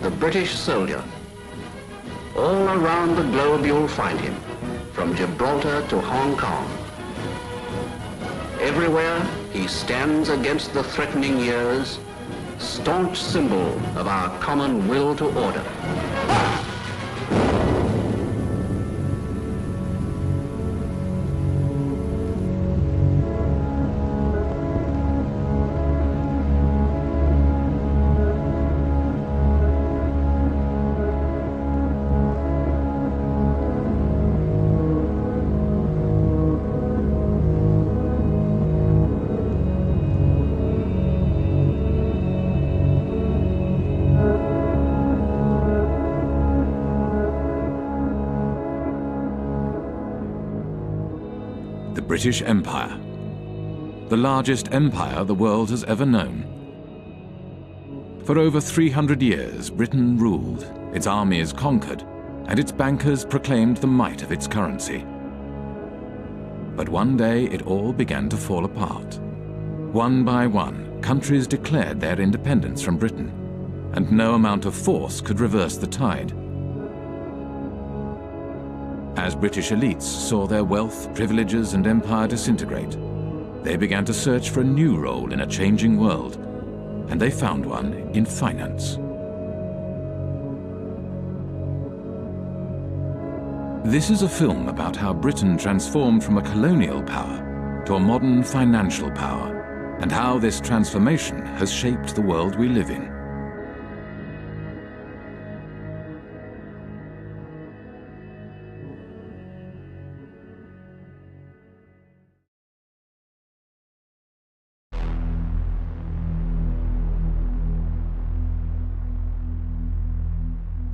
the British soldier. All around the globe you'll find him, from Gibraltar to Hong Kong. Everywhere he stands against the threatening years, staunch symbol of our common will to order. The British Empire, the largest empire the world has ever known. For over 300 years, Britain ruled, its armies conquered, and its bankers proclaimed the might of its currency. But one day it all began to fall apart. One by one, countries declared their independence from Britain, and no amount of force could reverse the tide. As British elites saw their wealth, privileges, and empire disintegrate, they began to search for a new role in a changing world, and they found one in finance. This is a film about how Britain transformed from a colonial power to a modern financial power, and how this transformation has shaped the world we live in.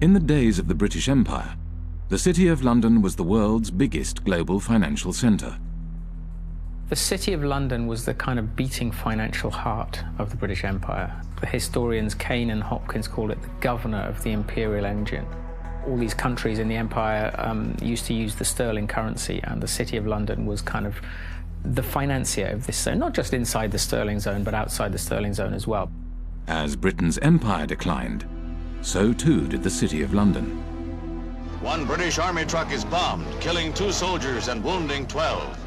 In the days of the British Empire, the City of London was the world's biggest global financial centre. The City of London was the kind of beating financial heart of the British Empire. The historians Kane and Hopkins call it the governor of the imperial engine. All these countries in the empire used to use the sterling currency, and the City of London was kind of the financier of this zone, not just inside the sterling zone, but outside the sterling zone as well. As Britain's empire declined, so too did the City of London. One British Army truck is bombed, killing 2 soldiers and wounding 12.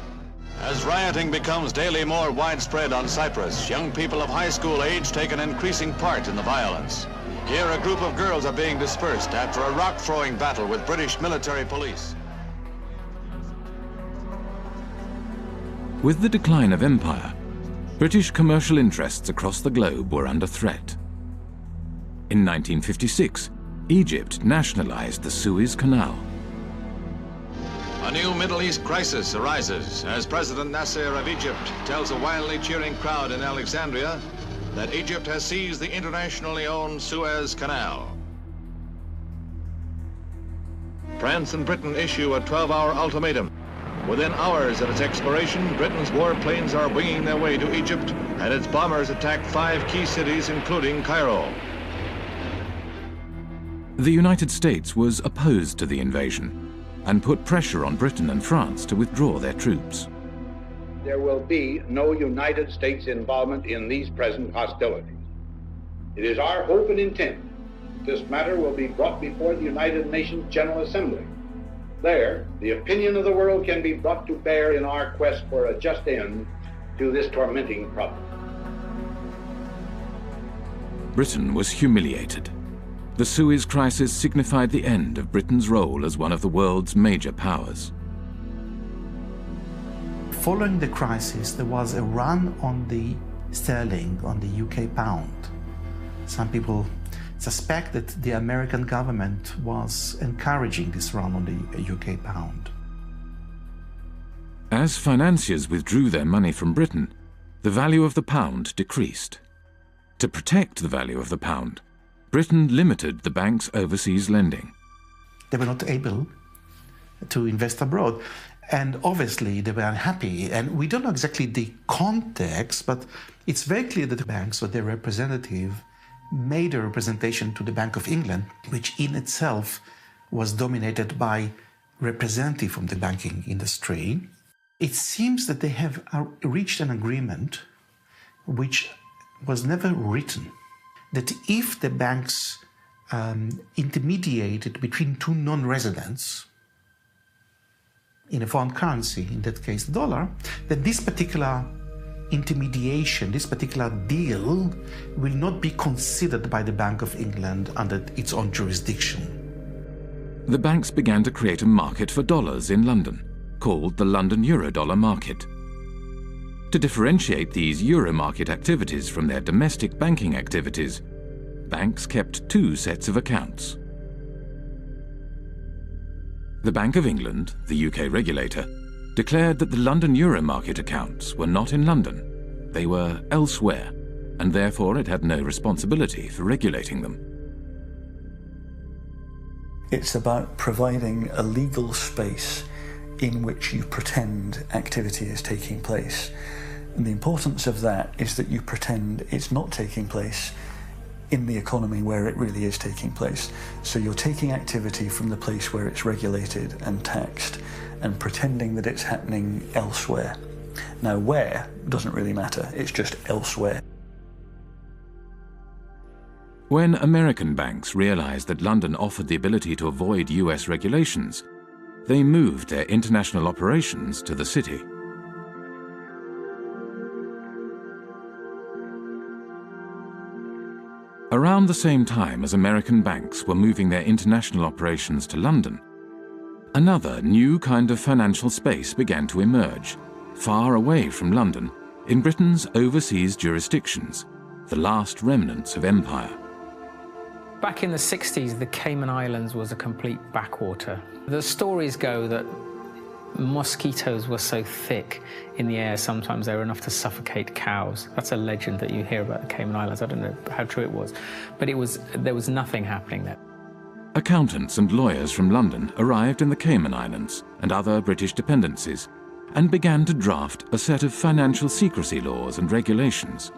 As rioting becomes daily more widespread on Cyprus, young people of high school age take an increasing part in the violence. Here, a group of girls are being dispersed after a rock-throwing battle with British military police. With the decline of empire, British commercial interests across the globe were under threat. In 1956, Egypt nationalized the Suez Canal. A new Middle East crisis arises as President Nasser of Egypt tells a wildly cheering crowd in Alexandria that Egypt has seized the internationally owned Suez Canal. France and Britain issue a 12-hour ultimatum. Within hours of its expiration, Britain's warplanes are winging their way to Egypt, and its bombers attack 5 key cities, including Cairo. The United States was opposed to the invasion and put pressure on Britain and France to withdraw their troops. There will be no United States involvement in these present hostilities. It is our hope and intent that this matter will be brought before the United Nations General Assembly. There, the opinion of the world can be brought to bear in our quest for a just end to this tormenting problem. Britain was humiliated. The Suez Crisis signified the end of Britain's role as one of the world's major powers. Following the crisis, there was a run on the sterling, on the UK pound. Some people suspect that the American government was encouraging this run on the UK pound. As financiers withdrew their money from Britain, the value of the pound decreased. To protect the value of the pound, Britain limited the bank's overseas lending. They were not able to invest abroad, and obviously they were unhappy. And we don't know exactly the context, but it's very clear that the banks or their representative made a representation to the Bank of England, which in itself was dominated by representatives from the banking industry. It seems that they have reached an agreement which was never written, that if the banks intermediated between two non-residents in a foreign currency, in that case the dollar, then this particular intermediation, this particular deal will not be considered by the Bank of England under its own jurisdiction. The banks began to create a market for dollars in London, called the London Eurodollar market. To differentiate these euro market activities from their domestic banking activities, banks kept two sets of accounts. The Bank of England, the UK regulator, declared that the London euro market accounts were not in London. They were elsewhere, and therefore it had no responsibility for regulating them. It's about providing a legal space in which you pretend activity is taking place. And the importance of that is that you pretend it's not taking place in the economy where it really is taking place. So you're taking activity from the place where it's regulated and taxed and pretending that it's happening elsewhere. Now, where doesn't really matter, it's just elsewhere. When American banks realized that London offered the ability to avoid US regulations, they moved their international operations to the city. Around the same time as American banks were moving their international operations to London, another new kind of financial space began to emerge, far away from London, in Britain's overseas jurisdictions, the last remnants of empire. Back in the 60s, the Cayman Islands was a complete backwater. The stories go that mosquitoes were so thick in the air, sometimes they were enough to suffocate cows. That's a legend that you hear about the Cayman Islands. I don't know how true it was, but there was nothing happening there. Accountants and lawyers from London arrived in the Cayman Islands and other British dependencies and began to draft a set of financial secrecy laws and regulations.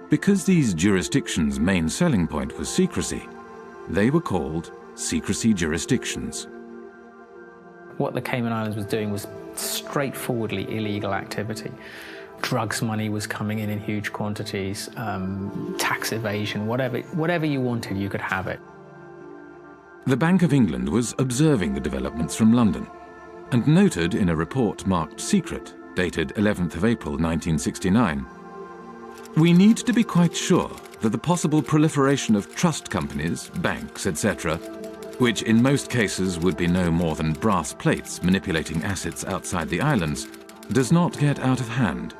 Because these jurisdictions' main selling point was secrecy, they were called secrecy jurisdictions. What the Cayman Islands was doing was straightforwardly illegal activity. Drugs money was coming in huge quantities, tax evasion, whatever you wanted, you could have it. The Bank of England was observing the developments from London and noted in a report marked secret, dated 11th of April 1969, "We need to be quite sure that the possible proliferation of trust companies, banks, etc., which in most cases would be no more than brass plates manipulating assets outside the islands, does not get out of hand.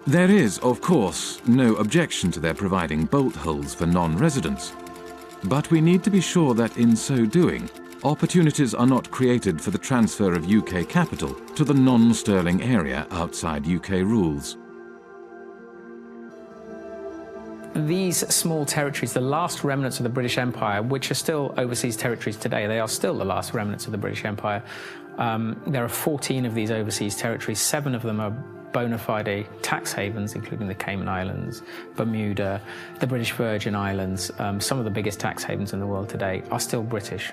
There is, of course, no objection to their providing bolt holes for non-residents, but we need to be sure that in so doing, opportunities are not created for the transfer of UK capital to the non-sterling area outside UK rules." These small territories, the last remnants of the British Empire, which are still overseas territories today, they are still the last remnants of the British Empire. There are 14 of these overseas territories. 7 of them are bona fide tax havens, including the Cayman Islands, Bermuda, the British Virgin Islands. Some of the biggest tax havens in the world today are still British.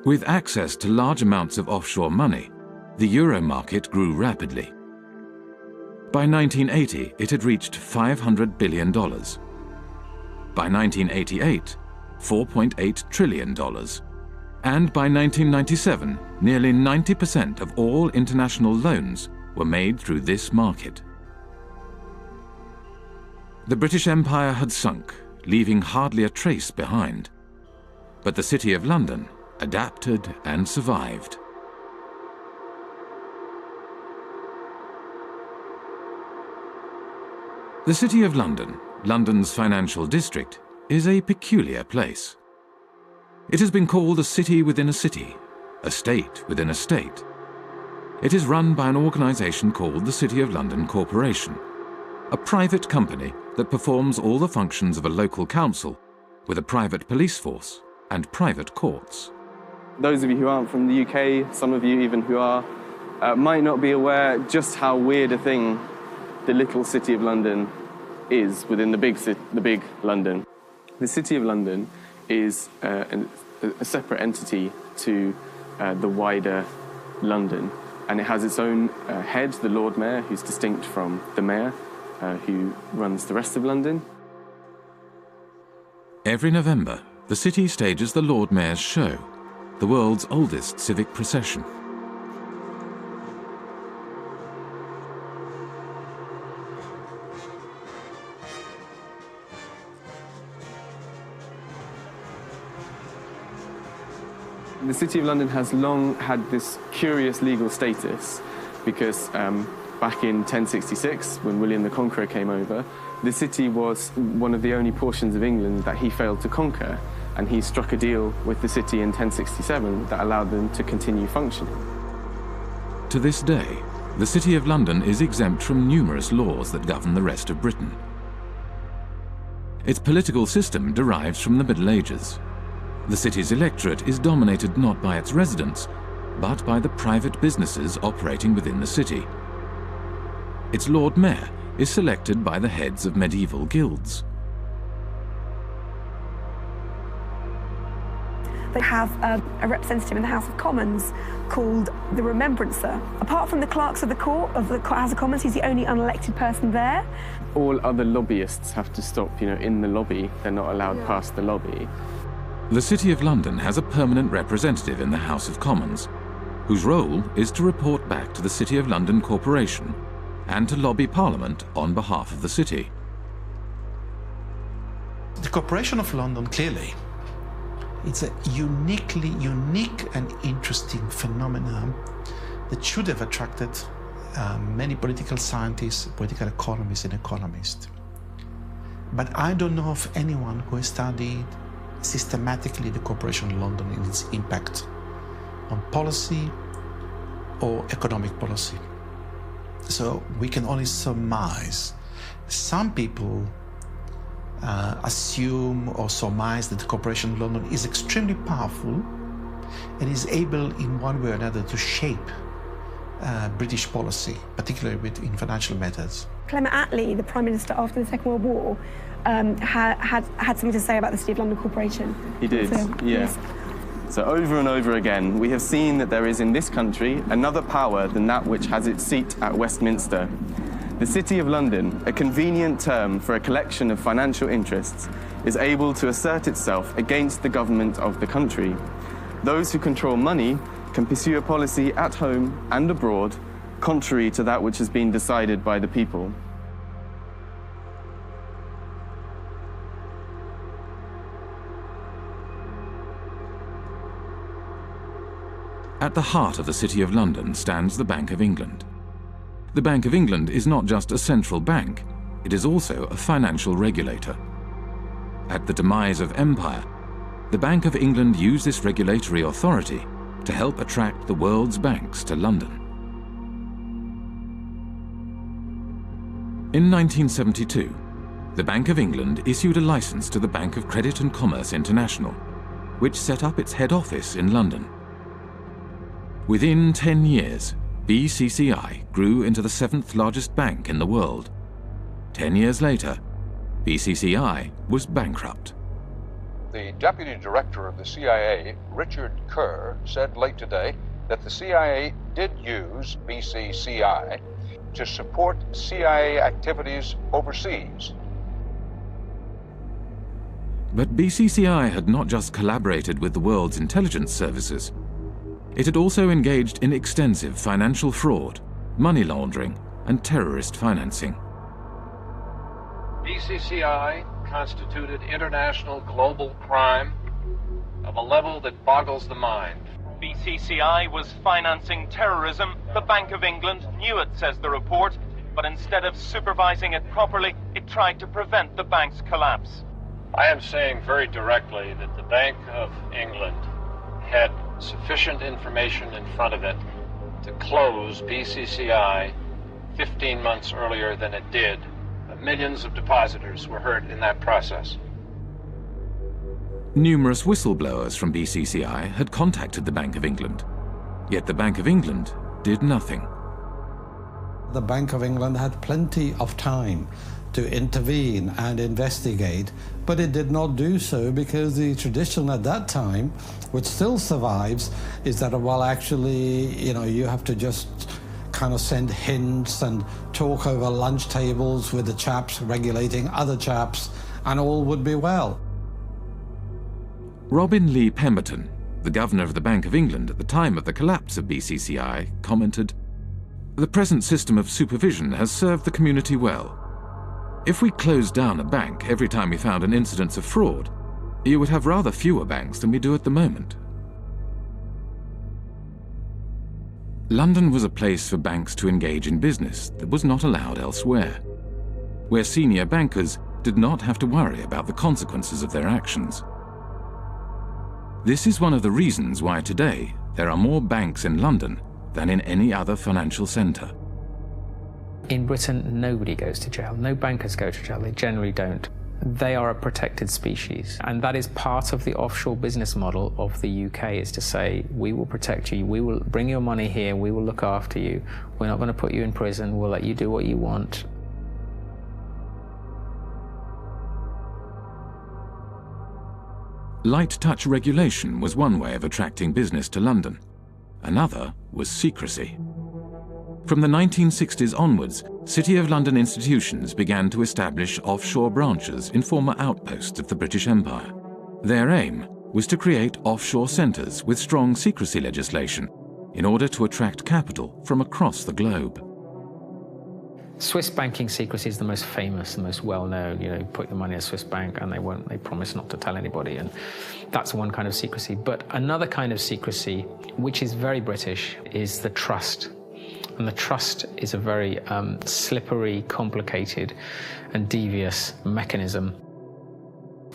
With access to large amounts of offshore money, the euro market grew rapidly. By 1980, it had reached $500 billion. By 1988, $4.8 trillion. And by 1997, nearly 90% of all international loans were made through this market. The British Empire had sunk, leaving hardly a trace behind. But the City of London adapted and survived. The City of London, London's financial district, is a peculiar place. It has been called a city within a city, a state within a state. It is run by an organisation called the City of London Corporation, a private company that performs all the functions of a local council with a private police force and private courts. Those of you who aren't from the UK, some of you even who are, might not be aware just how weird a thing the little City of London is within the big London. The City of London is a separate entity to the wider London, and it has its own head, the Lord Mayor, who's distinct from the Mayor, who runs the rest of London. Every November, the city stages the Lord Mayor's Show, the world's oldest civic procession. The City of London has long had this curious legal status because back in 1066, when William the Conqueror came over, the city was one of the only portions of England that he failed to conquer, and he struck a deal with the city in 1067 that allowed them to continue functioning. To this day, the City of London is exempt from numerous laws that govern the rest of Britain. Its political system derives from the Middle Ages. The city's electorate is dominated not by its residents, but by the private businesses operating within the city. Its Lord Mayor is selected by the heads of medieval guilds. They have a representative in the House of Commons called the Remembrancer. Apart from the clerks of the court of the House of Commons, he's the only unelected person there. All other lobbyists have to stop, in the lobby. They're not allowed past the lobby. The City of London has a permanent representative in the House of Commons, whose role is to report back to the City of London Corporation and to lobby Parliament on behalf of the city. The Corporation of London, clearly, it's a unique and interesting phenomenon that should have attracted many political scientists, political economists and economists. But I don't know of anyone who has studied systematically the Corporation of London and its impact on policy or economic policy. So we can only surmise. Some people assume or surmise that the Corporation of London is extremely powerful and is able in one way or another to shape British policy, particularly in financial matters. Clement Attlee, the Prime Minister after the Second World War, had something to say about the City of London Corporation. He did, yes. So over and over again, we have seen that there is in this country another power than that which has its seat at Westminster. The City of London, a convenient term for a collection of financial interests, is able to assert itself against the government of the country. Those who control money can pursue a policy at home and abroad, contrary to that which has been decided by the people. At the heart of the City of London stands the Bank of England. The Bank of England is not just a central bank, it is also a financial regulator. At the demise of empire, the Bank of England used this regulatory authority to help attract the world's banks to London. In 1972, the Bank of England issued a license to the Bank of Credit and Commerce International, which set up its head office in London. Within 10 years, BCCI grew into the 7th largest bank in the world. 10 years later, BCCI was bankrupt. The deputy director of the CIA, Richard Kerr, said late today that the CIA did use BCCI to support CIA activities overseas. But BCCI had not just collaborated with the world's intelligence services. It had also engaged in extensive financial fraud, money laundering, and terrorist financing. BCCI constituted international global crime of a level that boggles the mind. BCCI was financing terrorism. The Bank of England knew it, says the report, but instead of supervising it properly, it tried to prevent the bank's collapse. I am saying very directly that the Bank of England had sufficient information in front of it to close BCCI 15 months earlier than it did. Millions of depositors were hurt in that process. Numerous whistleblowers from BCCI had contacted the Bank of England, yet the Bank of England did nothing. The Bank of England had plenty of time to intervene and investigate, but it did not do so because the tradition at that time, which still survives, is that, well, actually, you have to just kind of send hints and talk over lunch tables with the chaps regulating other chaps, and all would be well. Robin Lee Pemberton, the governor of the Bank of England at the time of the collapse of BCCI, commented, "The present system of supervision has served the community well. If we closed down a bank every time we found an incidence of fraud, you would have rather fewer banks than we do at the moment." London was a place for banks to engage in business that was not allowed elsewhere, where senior bankers did not have to worry about the consequences of their actions. This is one of the reasons why today there are more banks in London than in any other financial centre. In Britain, nobody goes to jail. No bankers go to jail. They generally don't. They are a protected species. And that is part of the offshore business model of the UK, is to say, we will protect you, we will bring your money here, we will look after you, we're not going to put you in prison, we'll let you do what you want. Light touch regulation was one way of attracting business to London. Another was secrecy. From the 1960s onwards, City of London institutions began to establish offshore branches in former outposts of the British Empire. Their aim was to create offshore centres with strong secrecy legislation in order to attract capital from across the globe. Swiss banking secrecy is the most famous, the most well-known. You know, put your money in a Swiss bank and they promise not to tell anybody, and that's one kind of secrecy. But another kind of secrecy, which is very British, is the trust. And the trust is a very slippery, complicated and devious mechanism.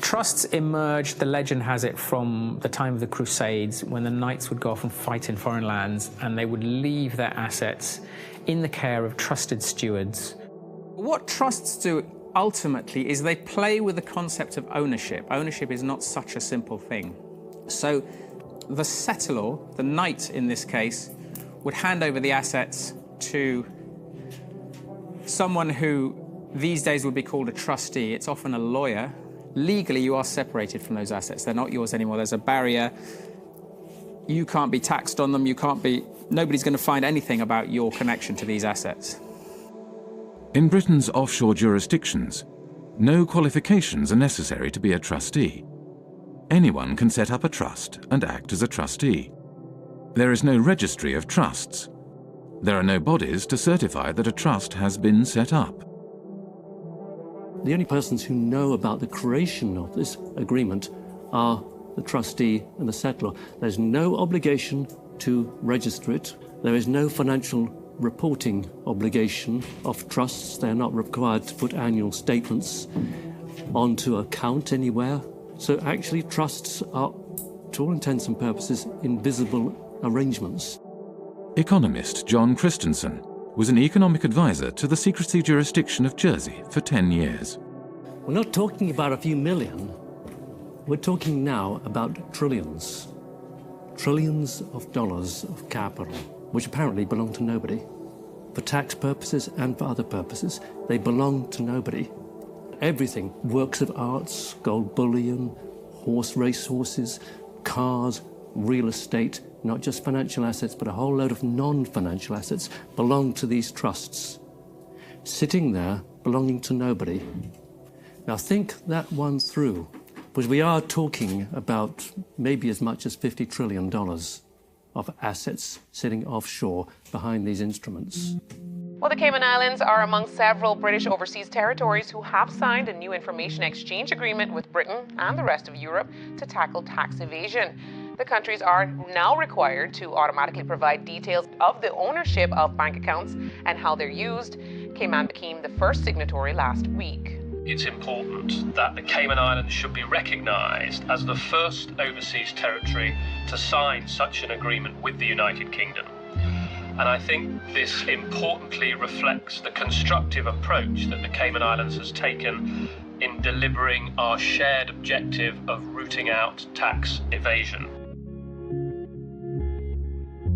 Trusts emerged, the legend has it, from the time of the Crusades, when the knights would go off and fight in foreign lands, and they would leave their assets in the care of trusted stewards. What trusts do ultimately is they play with the concept of ownership. Ownership is not such a simple thing. So the settlor, the knight in this case, would hand over the assets to someone who these days would be called a trustee. It's often a lawyer. Legally, you are separated from those assets. They're not yours anymore. There's a barrier. You can't be taxed on them. Nobody's going to find anything about your connection to these assets. In Britain's offshore jurisdictions, no qualifications are necessary to be a trustee. Anyone can set up a trust and act as a trustee. There is no registry of trusts. There are no bodies to certify that a trust has been set up. The only persons who know about the creation of this agreement are the trustee and the settlor. There's no obligation to register it. There is no financial reporting obligation of trusts. They're not required to put annual statements onto account anywhere. So actually trusts are, to all intents and purposes, invisible arrangements. Economist John Christensen was an economic advisor to the secrecy jurisdiction of Jersey for 10 years. We're not talking about a few million. We're talking now about trillions. Trillions of dollars of capital, which apparently belong to nobody. For tax purposes and for other purposes, they belong to nobody. Everything, works of arts, gold bullion, racehorses, cars, real estate, not just financial assets, but a whole load of non-financial assets belong to these trusts, sitting there belonging to nobody. Now think that one through, because we are talking about maybe as much as $50 trillion of assets sitting offshore behind these instruments. Well, the Cayman Islands are among several British overseas territories who have signed a new information exchange agreement with Britain and the rest of Europe to tackle tax evasion. The countries are now required to automatically provide details of the ownership of bank accounts and how they're used. Cayman became the first signatory last week. It's important that the Cayman Islands should be recognised as the first overseas territory to sign such an agreement with the United Kingdom. And I think this importantly reflects the constructive approach that the Cayman Islands has taken in delivering our shared objective of rooting out tax evasion.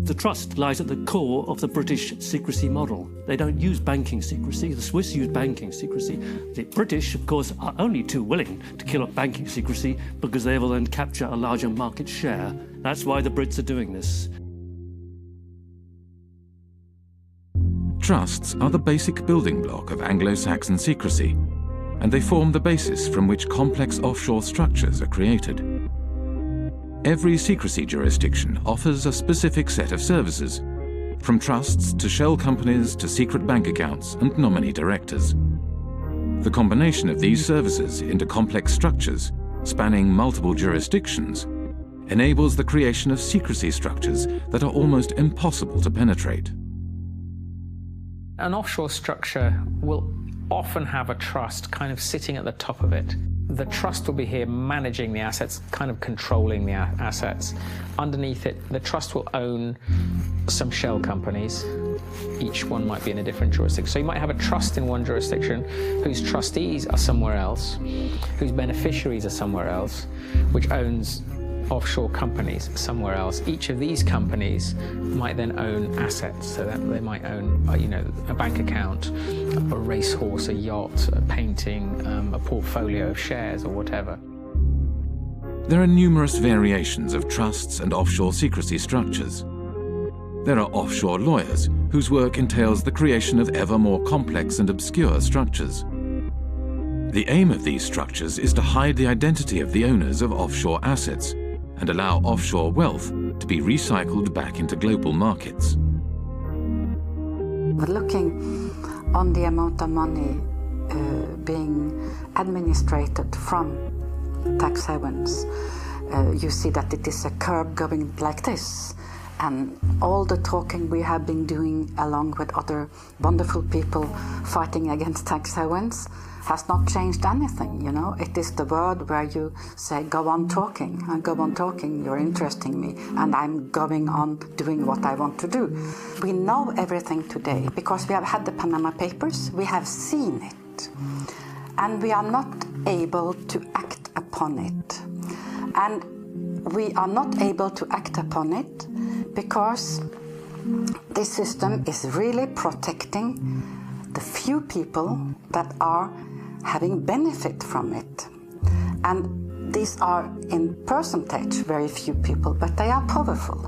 The trust lies at the core of the British secrecy model. They don't use banking secrecy. The Swiss use banking secrecy. The British, of course, are only too willing to kill off banking secrecy because they will then capture a larger market share. That's why the Brits are doing this. Trusts are the basic building block of Anglo-Saxon secrecy, and they form the basis from which complex offshore structures are created. Every secrecy jurisdiction offers a specific set of services, from trusts to shell companies to secret bank accounts and nominee directors. The combination of these services into complex structures, spanning multiple jurisdictions, enables the creation of secrecy structures that are almost impossible to penetrate. An offshore structure will often have a trust kind of sitting at the top of it. The trust will be here managing the assets, kind of controlling the assets. Underneath it, the trust will own some shell companies. Each one might be in a different jurisdiction. So you might have a trust in one jurisdiction whose trustees are somewhere else, whose beneficiaries are somewhere else, which owns offshore companies somewhere else. Each of these companies might then own assets, so that they might own, a bank account, a racehorse, a yacht, a painting, a portfolio of shares or whatever. There are numerous variations of trusts and offshore secrecy structures. There are offshore lawyers whose work entails the creation of ever more complex and obscure structures. The aim of these structures is to hide the identity of the owners of offshore assets and allow offshore wealth to be recycled back into global markets. But looking on the amount of money being administrated from tax havens, you see that it is a curve going like this. And all the talking we have been doing along with other wonderful people fighting against tax havens has not changed anything, It is the word where you say, go on talking, and go on talking, you're interesting me, and I'm going on doing what I want to do. We know everything today because we have had the Panama Papers, we have seen it, and we are not able to act upon it. And we are not able to act upon it because this system is really protecting the few people that are having benefit from it. And these are in percentage very few people, but they are powerful.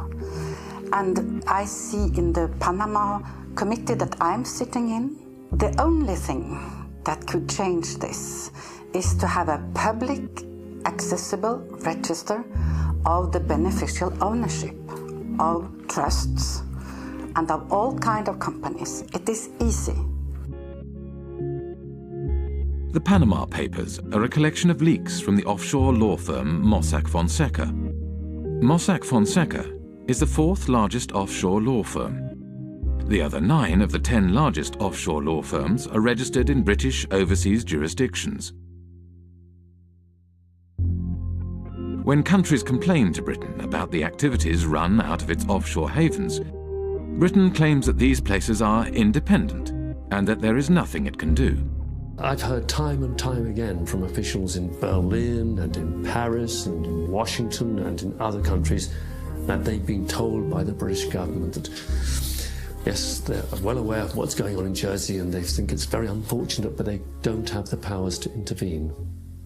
And I see in the Panama committee that I'm sitting in, the only thing that could change this is to have a public accessible register of the beneficial ownership of trusts and of all kinds of companies. It is easy. The Panama Papers are a collection of leaks from the offshore law firm Mossack Fonseca. Mossack Fonseca is the fourth largest offshore law firm. The other 9 of the 10 largest offshore law firms are registered in British overseas jurisdictions. When countries complain to Britain about the activities run out of its offshore havens, Britain claims that these places are independent and that there is nothing it can do. I've heard time and time again from officials in Berlin and in Paris and in Washington and in other countries that they've been told by the British government that, yes, they're well aware of what's going on in Jersey and they think it's very unfortunate, but they don't have the powers to intervene.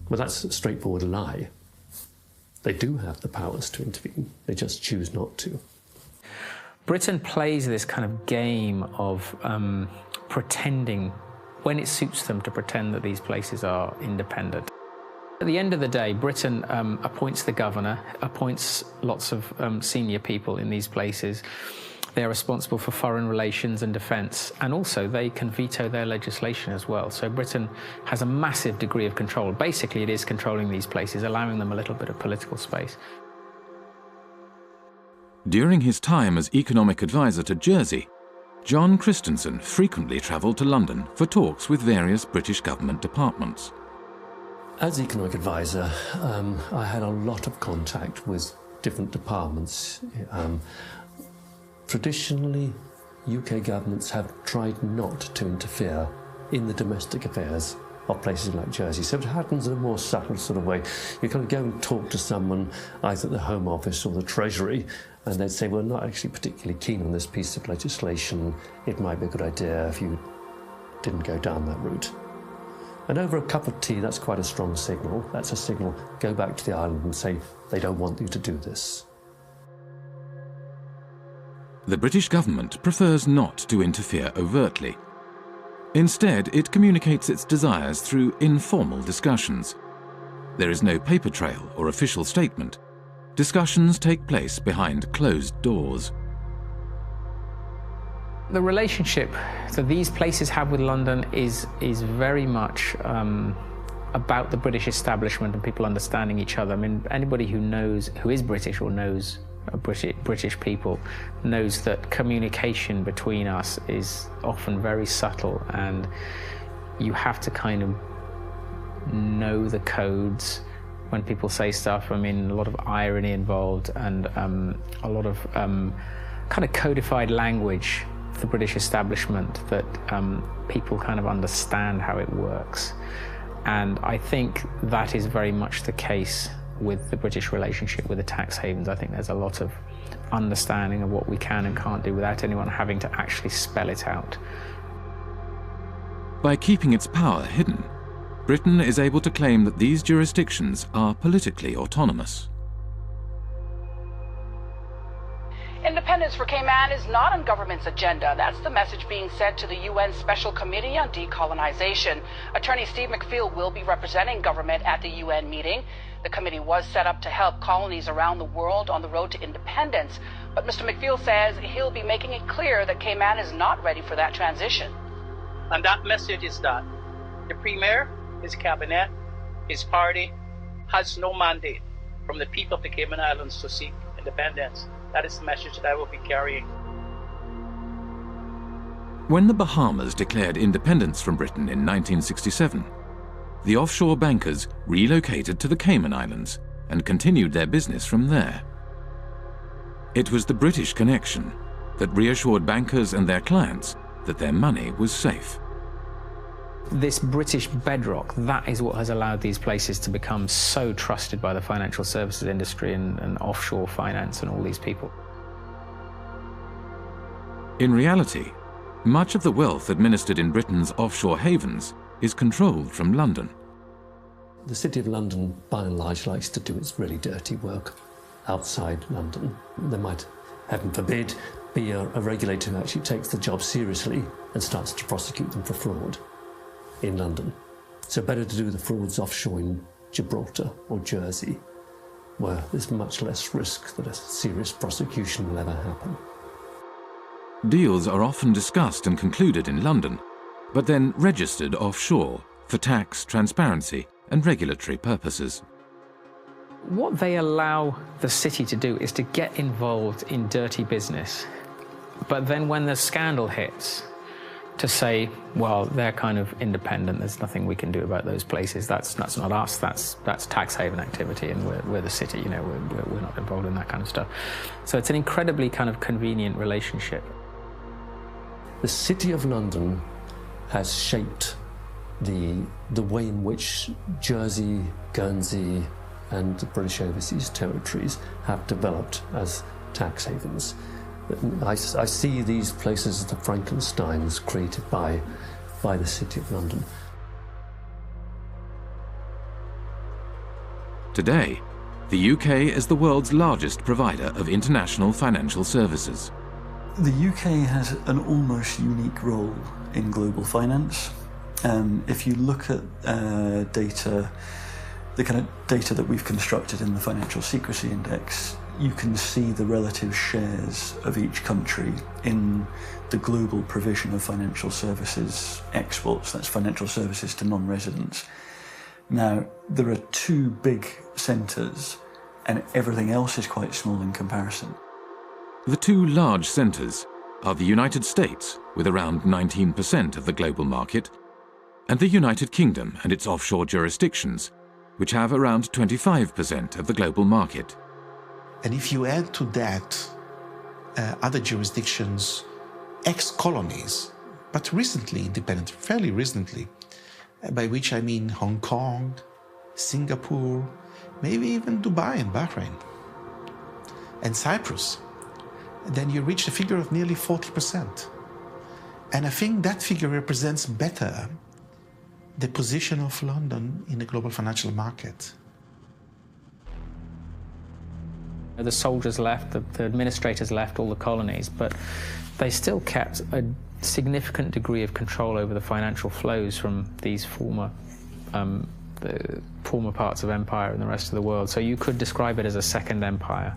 Well, that's a straightforward lie. They do have the powers to intervene. They just choose not to. Britain plays this kind of game of pretending, when it suits them, to pretend that these places are independent. At the end of the day, Britain appoints the governor, appoints lots of senior people in these places. They're responsible for foreign relations and defence, and also they can veto their legislation as well. So Britain has a massive degree of control. Basically, it is controlling these places, allowing them a little bit of political space. During his time as economic advisor to Jersey, John Christensen frequently travelled to London for talks with various British government departments. As economic advisor, I had a lot of contact with different departments. Traditionally, UK governments have tried not to interfere in the domestic affairs of places like Jersey. So it happens in a more subtle sort of way. You kind of go and talk to someone, either at the Home Office or the Treasury, and they'd say, well, not actually particularly keen on this piece of legislation. It might be a good idea if you didn't go down that route. And over a cup of tea, that's quite a strong signal. That's a signal, go back to the island and say, they don't want you to do this. The British government prefers not to interfere overtly. Instead, it communicates its desires through informal discussions. There is no paper trail or official statement. discussions take place behind closed doors. The relationship that these places have with London is very much about the British establishment and people understanding each other. I mean, anybody who is British or knows British people knows that communication between us is often very subtle, and you have to kind of know the codes when people say stuff. I mean, a lot of irony involved, and a lot of kind of codified language for the British establishment that people kind of understand how it works. And I think that is very much the case with the British relationship with the tax havens. I think there's a lot of understanding of what we can and can't do without anyone having to actually spell it out. By keeping its power hidden, Britain is able to claim that these jurisdictions are politically autonomous. Independence for Cayman is not on government's agenda. That's the message being sent to the UN Special Committee on Decolonization. Attorney Steve McPhail will be representing government at the UN meeting. The committee was set up to help colonies around the world on the road to independence. But Mr. McPhail says he'll be making it clear that Cayman is not ready for that transition. And that message is that the Premier, his cabinet, his party has no mandate from the people of the Cayman Islands to seek independence. That is the message that I will be carrying. When the Bahamas declared independence from Britain in 1967, the offshore bankers relocated to the Cayman Islands and continued their business from there. It was the British connection that reassured bankers and their clients that their money was safe. This British bedrock, that is what has allowed these places to become so trusted by the financial services industry and offshore finance and all these people. In reality, much of the wealth administered in Britain's offshore havens is controlled from London. The City of London, by and large, likes to do its really dirty work outside London. There might, heaven forbid, be a regulator who actually takes the job seriously and starts to prosecute them for fraud in London. So better to do the frauds offshore in Gibraltar or Jersey, where there's much less risk that a serious prosecution will ever happen. Deals are often discussed and concluded in London, but then registered offshore for tax, transparency, and regulatory purposes. What they allow the city to do is to get involved in dirty business, but then when the scandal hits, to say, well, they're kind of independent, there's nothing we can do about those places, that's not us, that's tax haven activity, and we're the city, you know, we're not involved in that kind of stuff. So it's an incredibly kind of convenient relationship. The City of London has shaped the way in which Jersey, Guernsey, and the British overseas territories have developed as tax havens. I see these places as the Frankensteins created by the City of London. Today, the UK is the world's largest provider of international financial services. The UK has an almost unique role in global finance. If you look at data, the kind of data that we've constructed in the Financial Secrecy Index, you can see the relative shares of each country in the global provision of financial services exports. That's financial services to non-residents. Now, there are two big centres, and everything else is quite small in comparison. The two large centres are the United States, with around 19% of the global market, and the United Kingdom and its offshore jurisdictions, which have around 25% of the global market. And if you add to that other jurisdictions, ex-colonies, but recently independent, fairly recently, by which I mean Hong Kong, Singapore, maybe even Dubai and Bahrain, and Cyprus, then you reach a figure of nearly 40%. And I think that figure represents better the position of London in the global financial market. The soldiers left, the administrators left all the colonies, but they still kept a significant degree of control over the financial flows from these former former parts of empire in the rest of the world. So you could describe it as a second empire,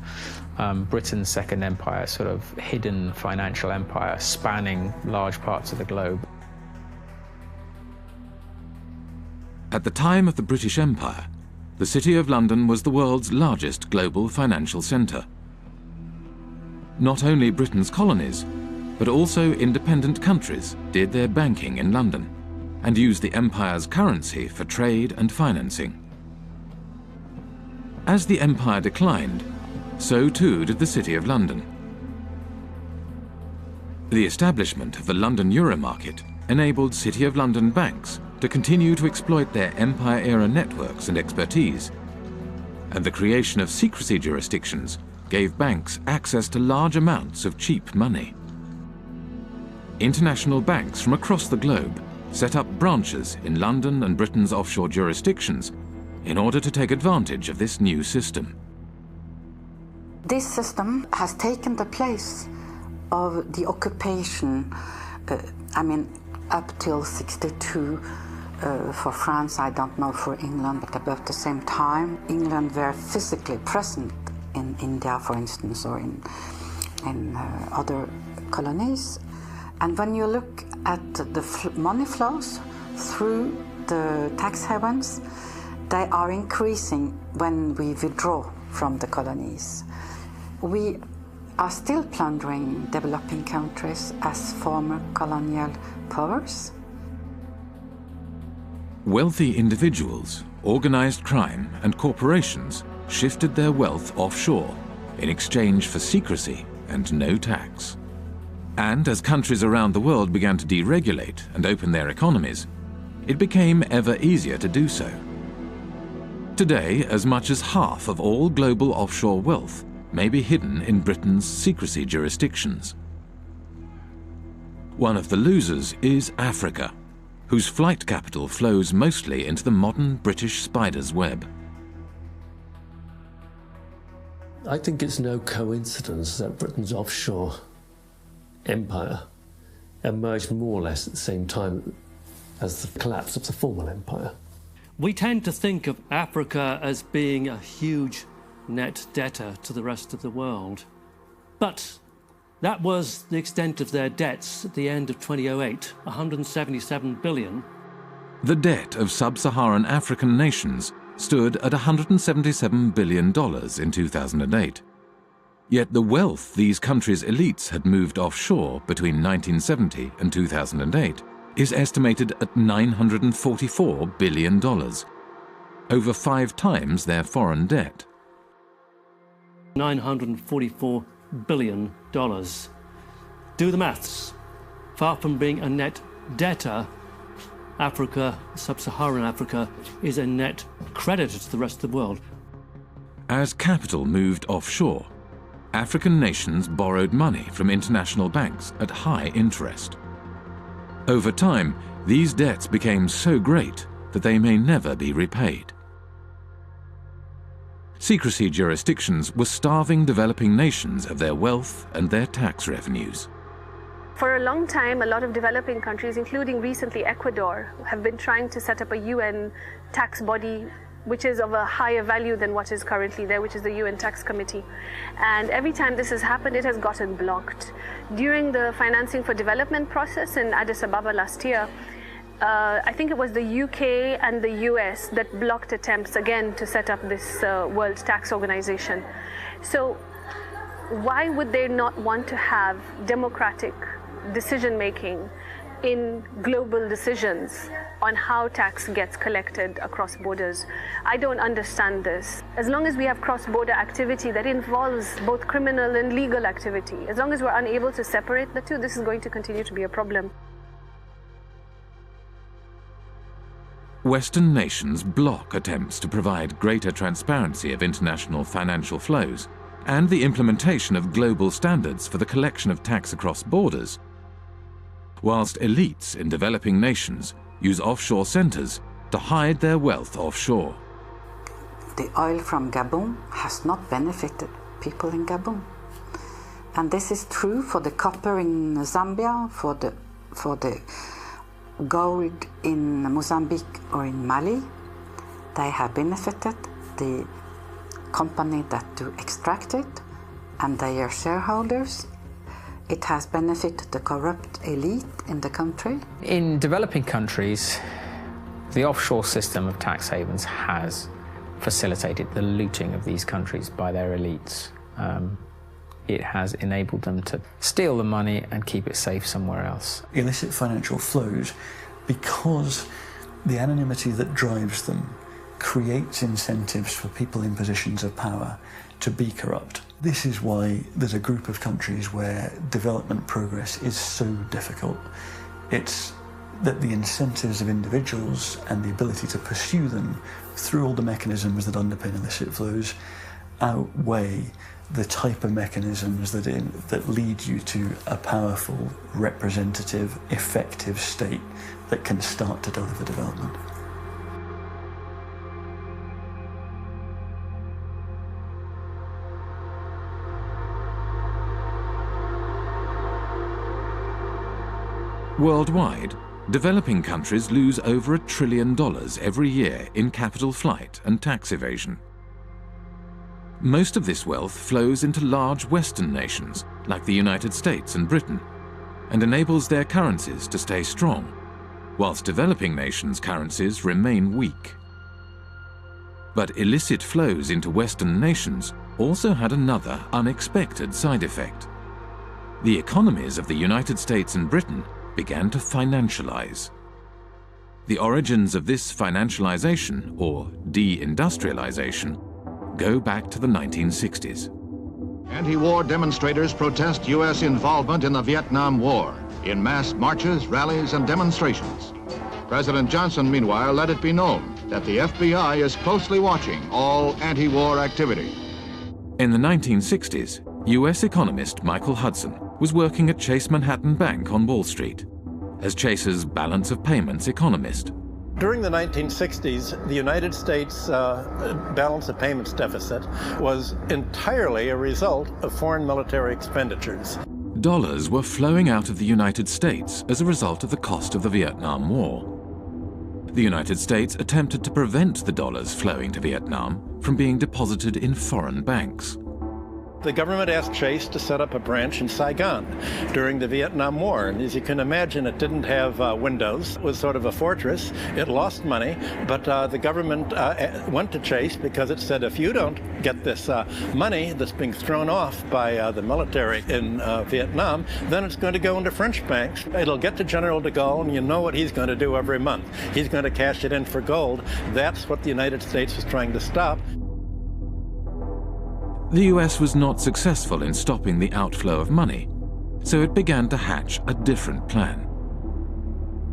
Britain's second empire, sort of hidden financial empire spanning large parts of the globe. At the time of the British Empire, the City of London was the world's largest global financial centre. Not only Britain's colonies, but also independent countries did their banking in London and used the empire's currency for trade and financing. As the empire declined, so too did the City of London. The establishment of the London Euro market enabled City of London banks to continue to exploit their empire-era networks and expertise, and the creation of secrecy jurisdictions gave banks access to large amounts of cheap money. International banks from across the globe set up branches in London and Britain's offshore jurisdictions in order to take advantage of this new system. This system has taken the place of the occupation, up till 62. For France, I don't know for England, but about the same time, England were physically present in India, for instance, or in other colonies. And when you look at the money flows through the tax havens, they are increasing when we withdraw from the colonies. We are still plundering developing countries as former colonial powers. Wealthy individuals, organized crime, and corporations shifted their wealth offshore in exchange for secrecy and no tax. And as countries around the world began to deregulate and open their economies, it became ever easier to do so. Today, as much as half of all global offshore wealth may be hidden in Britain's secrecy jurisdictions. One of the losers is Africa, whose flight capital flows mostly into the modern British spider's web. I think it's no coincidence that Britain's offshore empire emerged more or less at the same time as the collapse of the former empire. We tend to think of Africa as being a huge net debtor to the rest of the world. But that was the extent of their debts at the end of 2008, 177 billion. The debt of sub-Saharan African nations stood at $177 billion in 2008. Yet the wealth these countries' elites had moved offshore between 1970 and 2008 is estimated at $944 billion, over 5 times their foreign debt. $944 billion. Do the maths. Far from being a net debtor, Africa, sub-Saharan Africa, is a net creditor to the rest of the world. As capital moved offshore, African nations borrowed money from international banks at high interest. Over time, these debts became so great that they may never be repaid. Secrecy jurisdictions were starving developing nations of their wealth and their tax revenues. For a long time, a lot of developing countries, including recently Ecuador, have been trying to set up a UN tax body which is of a higher value than what is currently there, which is the UN Tax Committee. And every time this has happened, it has gotten blocked. During the financing for development process in Addis Ababa last year, I think it was the UK and the US that blocked attempts again to set up this World Tax Organization. So why would they not want to have democratic decision-making in global decisions on how tax gets collected across borders? I don't understand this. As long as we have cross-border activity that involves both criminal and legal activity, as long as we're unable to separate the two, this is going to continue to be a problem. Western nations block attempts to provide greater transparency of international financial flows and the implementation of global standards for the collection of tax across borders, whilst elites in developing nations use offshore centres to hide their wealth offshore. The oil from Gabon has not benefited people in Gabon. And this is true for the copper in Zambia, for the gold in Mozambique or in Mali. They have benefited the company that do extract it and their shareholders. It has benefited the corrupt elite in the country. In developing countries, the offshore system of tax havens has facilitated the looting of these countries by their elites. It has enabled them to steal the money and keep it safe somewhere else. Illicit financial flows, because the anonymity that drives them creates incentives for people in positions of power to be corrupt. This is why there's a group of countries where development progress is so difficult. It's that the incentives of individuals and the ability to pursue them through all the mechanisms that underpin illicit flows outweigh the type of mechanisms that lead you to a powerful, representative, effective state that can start to deliver development. Worldwide, developing countries lose over $1 trillion every year in capital flight and tax evasion. Most of this wealth flows into large Western nations like the United States and Britain and enables their currencies to stay strong, whilst developing nations' currencies remain weak. But illicit flows into Western nations also had another unexpected side effect. The economies of the United States and Britain began to financialize. The origins of this financialization, or de-industrialization, go back to the 1960s. Anti-war demonstrators protest U.S. involvement in the Vietnam War in mass marches, rallies, and demonstrations. President Johnson, meanwhile, let it be known that the FBI is closely watching all anti-war activity. In the 1960s, U.S. economist Michael Hudson was working at Chase Manhattan Bank on Wall Street as Chase's balance of payments economist. During the 1960s, the United States balance of payments deficit was entirely a result of foreign military expenditures. Dollars were flowing out of the United States as a result of the cost of the Vietnam War. The United States attempted to prevent the dollars flowing to Vietnam from being deposited in foreign banks. The government asked Chase to set up a branch in Saigon during the Vietnam War. And as you can imagine, it didn't have windows. It was sort of a fortress. It lost money, but the government went to Chase because it said, if you don't get this money that's being thrown off by the military in Vietnam, then it's going to go into French banks. It'll get to General de Gaulle, and you know what he's going to do every month. He's going to cash it in for gold. That's what the United States was trying to stop. The US was not successful in stopping the outflow of money, so it began to hatch a different plan.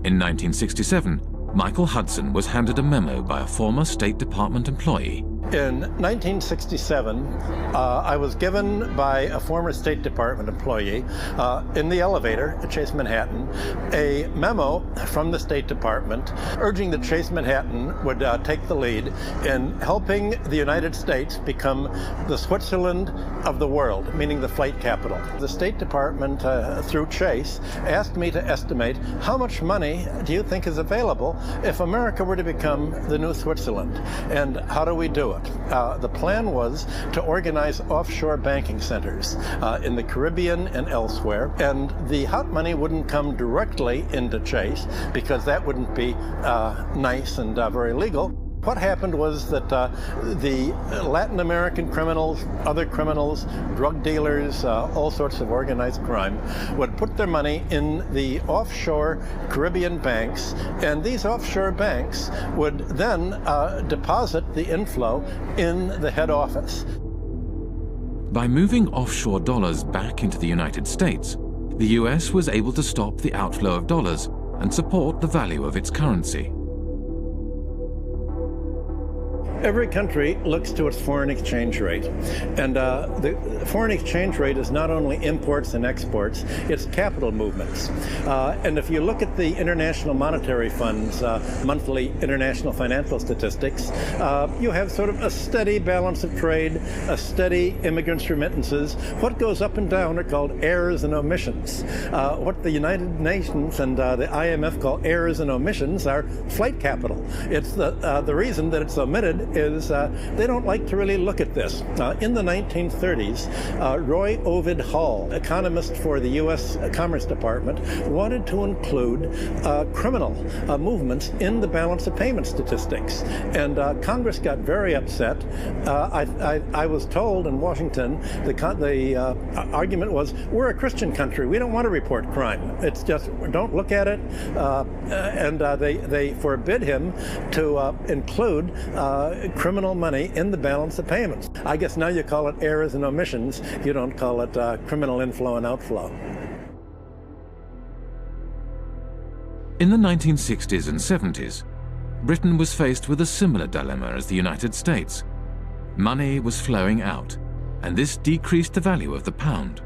In 1967, Michael Hudson was handed a memo by a former State Department employee. In 1967, I was given by a former State Department employee in the elevator at Chase Manhattan a memo from the State Department urging that Chase Manhattan would take the lead in helping the United States become the Switzerland of the world, meaning the flight capital. The State Department, through Chase, asked me to estimate how much money do you think is available if America were to become the new Switzerland, and how do we do it? The plan was to organize offshore banking centers in the Caribbean and elsewhere, and the hot money wouldn't come directly into Chase because that wouldn't be nice and very legal. What happened was that the Latin American criminals, other criminals, drug dealers, all sorts of organized crime, would put their money in the offshore Caribbean banks, and these offshore banks would then deposit the inflow in the head office. By moving offshore dollars back into the United States, the US was able to stop the outflow of dollars and support the value of its currency. Every country looks to its foreign exchange rate. And the foreign exchange rate is not only imports and exports, it's capital movements. And if you look at the International Monetary Fund's monthly international financial statistics, you have sort of a steady balance of trade, a steady immigrants' remittances. What goes up and down are called errors and omissions. What the United Nations and the IMF call errors and omissions are flight capital. It's the reason that it's omitted is they don't like to really look at this. In the 1930s, Roy Ovid Hall, economist for the U.S. Commerce Department, wanted to include criminal movements in the balance of payment statistics. And Congress got very upset. I was told in Washington, the argument was, we're a Christian country. We don't want to report crime. It's just, don't look at it. And they forbid him to include criminal money in the balance of payments. I guess now you call it errors and omissions. You don't call it criminal inflow and outflow. In the 1960s and 70s, Britain was faced with a similar dilemma as the United States. Money was flowing out, and this decreased the value of the pound.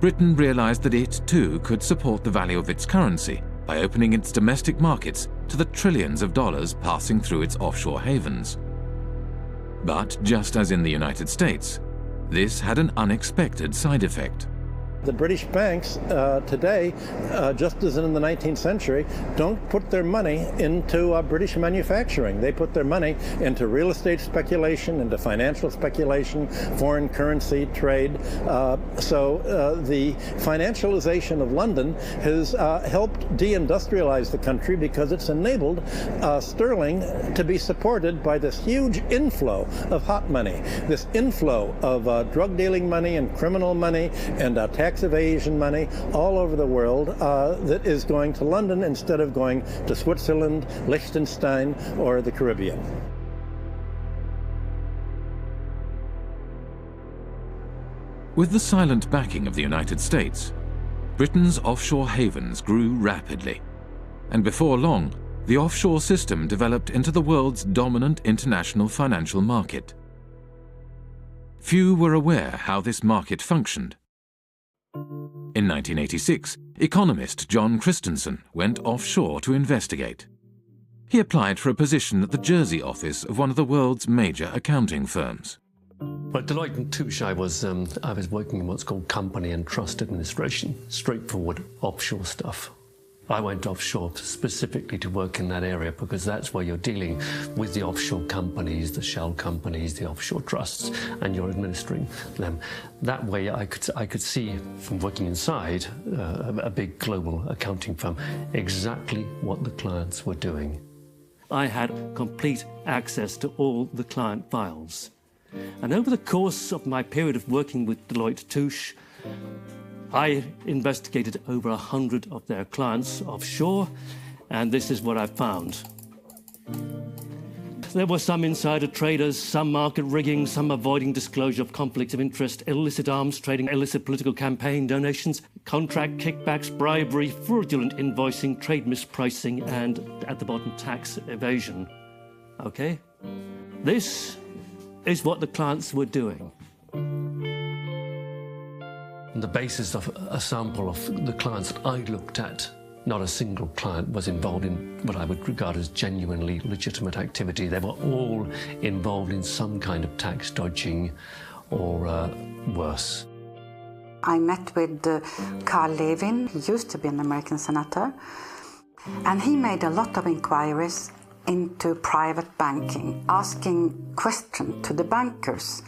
Britain realized that it, too, could support the value of its currency by opening its domestic markets to the trillions of dollars passing through its offshore havens. But just as in the United States, this had an unexpected side effect. The British banks today, just as in the 19th century, don't put their money into British manufacturing. They put their money into real estate speculation, into financial speculation, foreign currency trade. So the financialization of London has helped deindustrialize the country because it's enabled sterling to be supported by this huge inflow of hot money, this inflow of drug dealing money and criminal money and tax evasion money all over the world that is going to London instead of going to Switzerland, Liechtenstein, or the Caribbean. With the silent backing of the United States, Britain's offshore havens grew rapidly, and before long, the offshore system developed into the world's dominant international financial market. Few were aware how this market functioned. In 1986, economist John Christensen went offshore to investigate. He applied for a position at the Jersey office of one of the world's major accounting firms. But Deloitte & Touche, I was working in what's called company and trust administration, straightforward offshore stuff. I went offshore specifically to work in that area because that's where you're dealing with the offshore companies, the shell companies, the offshore trusts, and you're administering them. That way I could see from working inside a big global accounting firm exactly what the clients were doing. I had complete access to all the client files. And over the course of my period of working with Deloitte & Touche, I investigated over 100 of their clients offshore, and this is what I found. There were some insider traders, some market rigging, some avoiding disclosure of conflicts of interest, illicit arms trading, illicit political campaign donations, contract kickbacks, bribery, fraudulent invoicing, trade mispricing, and, at the bottom, tax evasion. Okay? This is what the clients were doing. On the basis of a sample of the clients that I looked at, not a single client was involved in what I would regard as genuinely legitimate activity. They were all involved in some kind of tax dodging or worse. I met with Carl Levin, he used to be an American senator, and he made a lot of inquiries into private banking, asking questions to the bankers.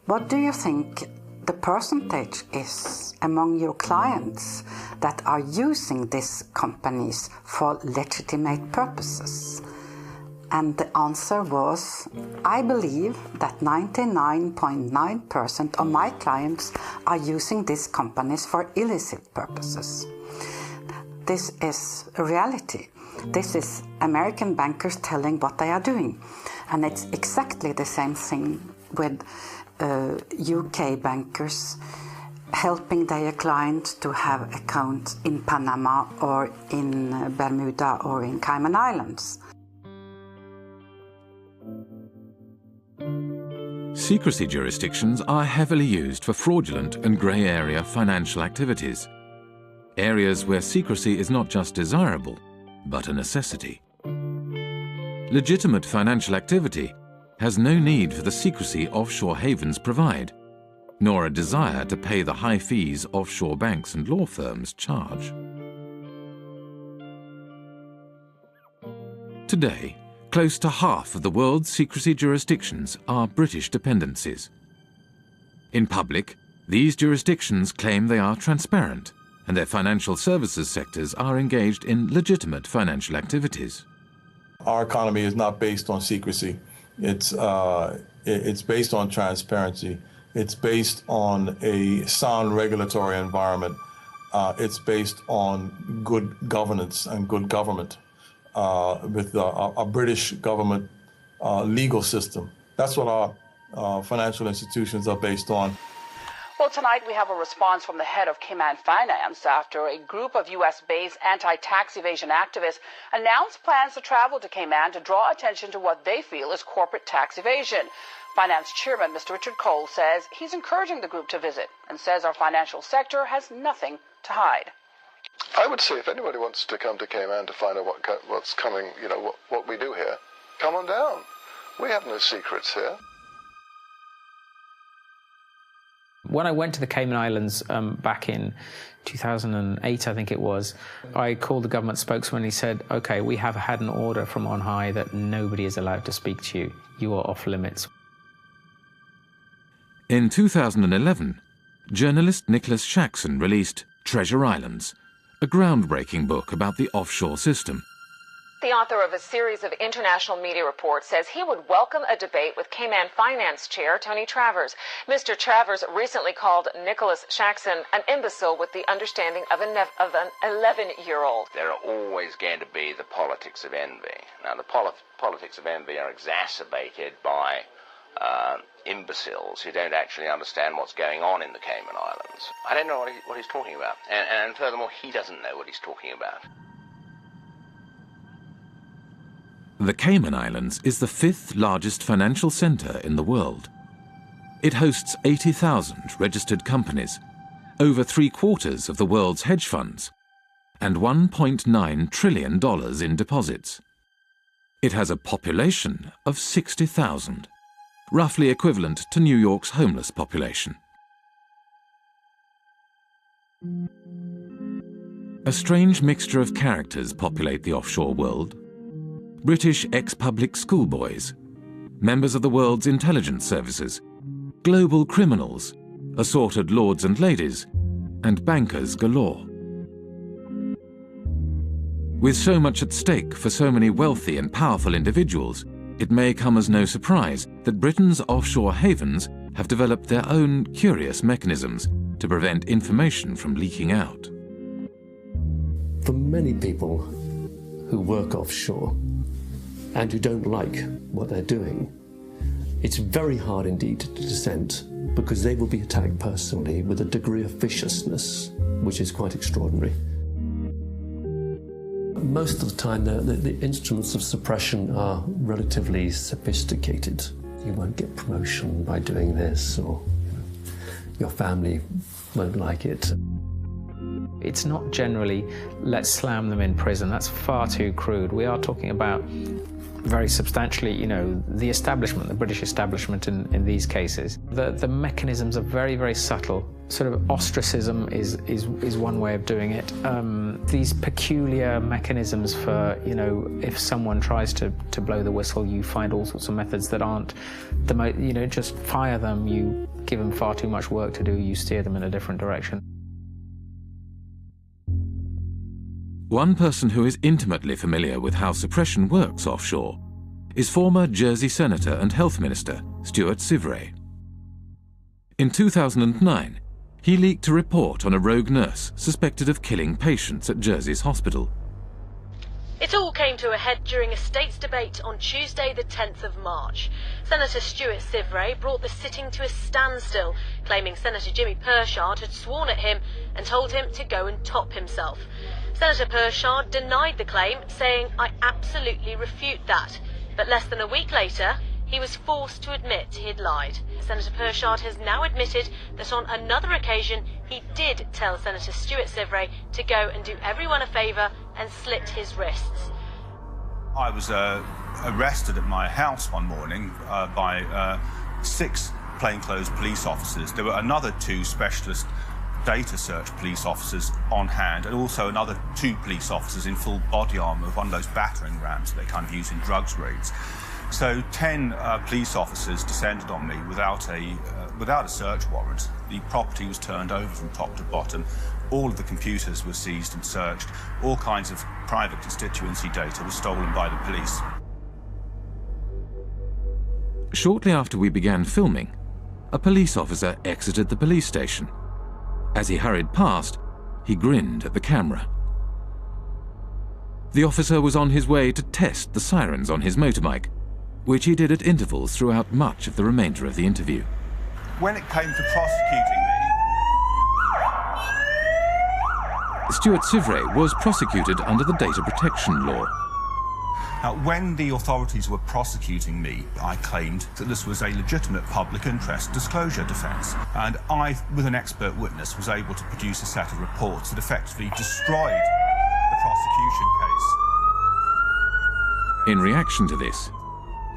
What do you think the percentage is among your clients that are using these companies for legitimate purposes? And the answer was, I believe that 99.9% of my clients are using these companies for illicit purposes. This is a reality. This is American bankers telling what they are doing. And it's exactly the same thing with UK bankers helping their clients to have accounts in Panama or in Bermuda or in Cayman Islands. secrecy jurisdictions are heavily used for fraudulent and grey area financial activities. Areas where secrecy is not just desirable, but a necessity. Legitimate financial activity has no need for the secrecy offshore havens provide, nor a desire to pay the high fees offshore banks and law firms charge. Today, close to half of the world's secrecy jurisdictions are British dependencies. In public, these jurisdictions claim they are transparent and their financial services sectors are engaged in legitimate financial activities. Our economy is not based on secrecy. It's based on transparency. It's based on a sound regulatory environment. It's based on good governance and good government with a British government legal system. That's what our financial institutions are based on. Well, tonight we have a response from the head of Cayman Finance after a group of U.S.-based anti-tax evasion activists announced plans to travel to Cayman to draw attention to what they feel is corporate tax evasion. Finance Chairman Mr. Richard Cole says he's encouraging the group to visit and says our financial sector has nothing to hide. I would say if anybody wants to come to Cayman to find out what's coming, you know, what we do here, come on down. We have no secrets here. When I went to the Cayman Islands back in 2008, I think it was, I called the government spokesman and he said, okay, we have had an order from on high that nobody is allowed to speak to you. You are off limits. In 2011, journalist Nicholas Shaxson released Treasure Islands, a groundbreaking book about the offshore system. The author of a series of international media reports says he would welcome a debate with Cayman Finance Chair Tony Travers. Mr. Travers recently called Nicholas Shaxson an imbecile with the understanding of an 11-year-old. There are always going to be the politics of envy. Now, the politics of envy are exacerbated by imbeciles who don't actually understand what's going on in the Cayman Islands. I don't know what he's talking about. And furthermore, he doesn't know what he's talking about. The Cayman Islands is the 5th largest financial centre in the world. It hosts 80,000 registered companies, over 3/4 of the world's hedge funds, and $1.9 trillion in deposits. It has a population of 60,000, roughly equivalent to New York's homeless population. A strange mixture of characters populate the offshore world. British ex-public schoolboys, members of the world's intelligence services, global criminals, assorted lords and ladies, and bankers galore. With so much at stake for so many wealthy and powerful individuals, it may come as no surprise that Britain's offshore havens have developed their own curious mechanisms to prevent information from leaking out. For many people who work offshore and who don't like what they're doing, it's very hard indeed to dissent, because they will be attacked personally with a degree of viciousness which is quite extraordinary. Most of the time the instruments of suppression are relatively sophisticated. You won't get promotion by doing this, or your family won't like it. It's not generally, let's slam them in prison. That's far too crude. We are talking about very substantially, you know, the establishment, the British establishment in these cases. The mechanisms are very, very subtle. Sort of ostracism is one way of doing it. These peculiar mechanisms for, you know, if someone tries to blow the whistle, you find all sorts of methods that aren't the most, you know, just fire them, you give them far too much work to do, you steer them in a different direction. One person who is intimately familiar with how suppression works offshore is former Jersey Senator and Health Minister Stuart Sivray. In 2009, he leaked a report on a rogue nurse suspected of killing patients at Jersey's hospital. It all came to a head during a state's debate on Tuesday the 10th of March. Senator Stuart Sivray brought the sitting to a standstill, claiming Senator Jimmy Pershard had sworn at him and told him to go and top himself. Senator Pershard denied the claim, saying, "I absolutely refute that." But less than a week later, he was forced to admit he'd lied. Senator Pershard has now admitted that on another occasion he did tell Senator Stuart Sivray to go and do everyone a favour and slit his wrists. I was arrested at my house one morning by 6 plainclothes police officers. There were another 2 specialist data search police officers on hand, and also another 2 police officers in full body armour, one of those battering rams they kind of use in drugs raids. So 10 police officers descended on me without a search warrant. The property was turned over from top to bottom. All of the computers were seized and searched. All kinds of private constituency data was stolen by the police. Shortly after we began filming, a police officer exited the police station. As he hurried past, he grinned at the camera. The officer was on his way to test the sirens on his motorbike, which he did at intervals throughout much of the remainder of the interview. When it came to prosecuting me, Stuart Sivray was prosecuted under the data protection law. Now, when the authorities were prosecuting me, I claimed that this was a legitimate public interest disclosure defence, and I, with an expert witness, was able to produce a set of reports that effectively destroyed the prosecution case. In reaction to this,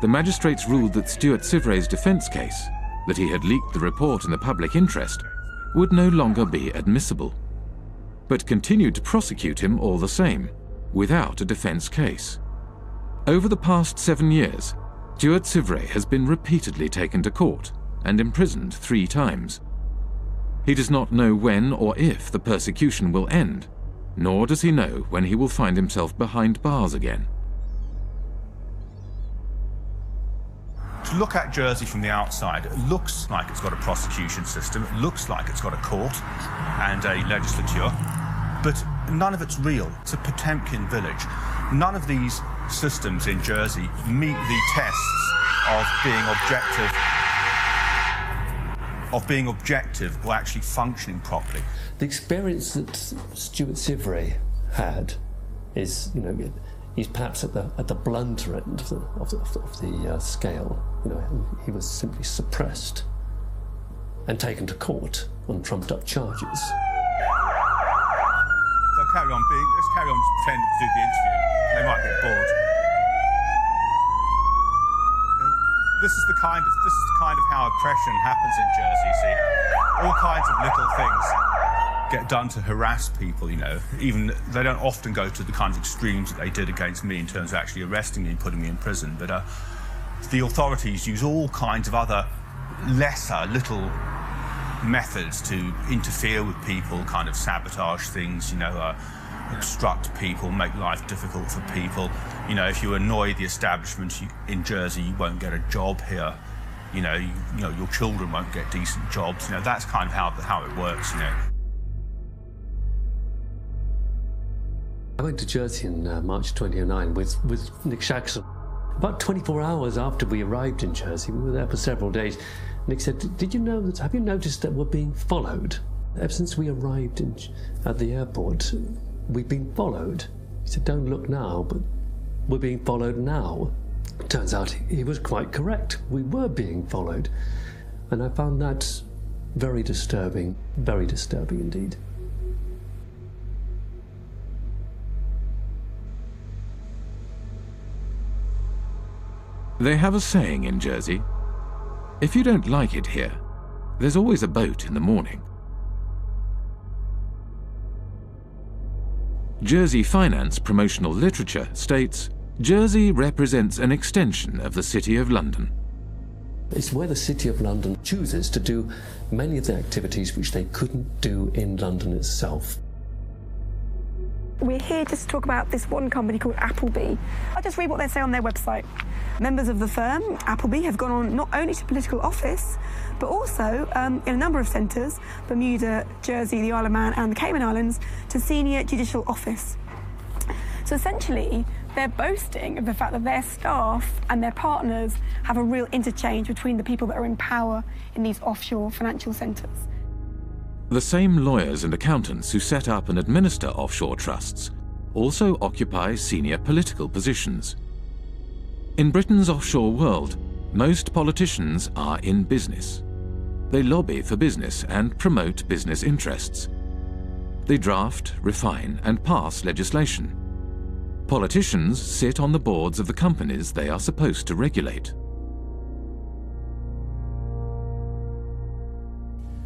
the magistrates ruled that Stuart Sivray's defence case, that he had leaked the report in the public interest, would no longer be admissible, but continued to prosecute him all the same, without a defence case. Over the past 7 years, Stuart Sivray has been repeatedly taken to court and imprisoned 3 times. He does not know when or if the persecution will end, nor does he know when he will find himself behind bars again. To look at Jersey from the outside, it looks like it's got a prosecution system, it looks like it's got a court and a legislature, but none of it's real. It's a Potemkin village. None of these systems in Jersey meet the tests of being objective or actually functioning properly. The experience that Stuart Sivray had is, he's perhaps at the blunter end of the scale. He was simply suppressed and taken to court on trumped-up charges. So let's carry on pretending to do the interview. They might get bored. This is the kind of how oppression happens in Jersey. You see, all kinds of little things get done to harass people. Even they don't often go to the kind of extremes that they did against me in terms of actually arresting me and putting me in prison. But the authorities use all kinds of other lesser little methods to interfere with people, kind of sabotage things. Obstruct people, make life difficult for people. If you annoy the establishment in Jersey, you won't get a job here. Your children won't get decent jobs. That's kind of how it works. I went to Jersey in March 2009 with Nick Shaxson. About 24 hours after we arrived in Jersey, we were there for several days. Nick said, have you noticed that we're being followed? Ever since we arrived at the airport, we've been followed. He said, don't look now, but we're being followed now. Turns out he was quite correct. We were being followed. And I found that very disturbing indeed. They have a saying in Jersey, if you don't like it here, there's always a boat in the morning. Jersey Finance promotional literature states, Jersey represents an extension of the City of London. It's where the City of London chooses to do many of the activities which they couldn't do in London itself. We're here just to talk about this one company called Appleby. I'll just read what they say on their website. Members of the firm, Appleby, have gone on not only to political office, but also in a number of centres, Bermuda, Jersey, the Isle of Man and the Cayman Islands, to senior judicial office. So essentially, they're boasting of the fact that their staff and their partners have a real interchange between the people that are in power in these offshore financial centres. The same lawyers and accountants who set up and administer offshore trusts also occupy senior political positions. In Britain's offshore world, Most politicians are in business. They lobby for business and promote business interests. They draft, refine, and pass legislation. Politicians sit on the boards of the companies they are supposed to regulate.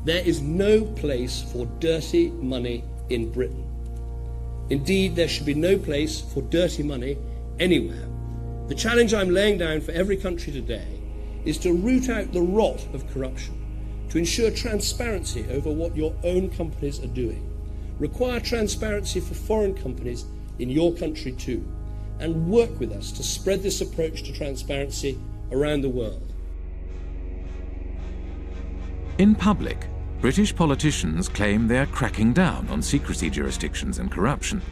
There is no place for dirty money in Britain. Indeed, there should be no place for dirty money anywhere. The challenge I'm laying down for every country today is to root out the rot of corruption, to ensure transparency over what your own companies are doing, require transparency for foreign companies in your country too, and work with us to spread this approach to transparency around the world. In public, British politicians claim they are cracking down on secrecy jurisdictions and corruption.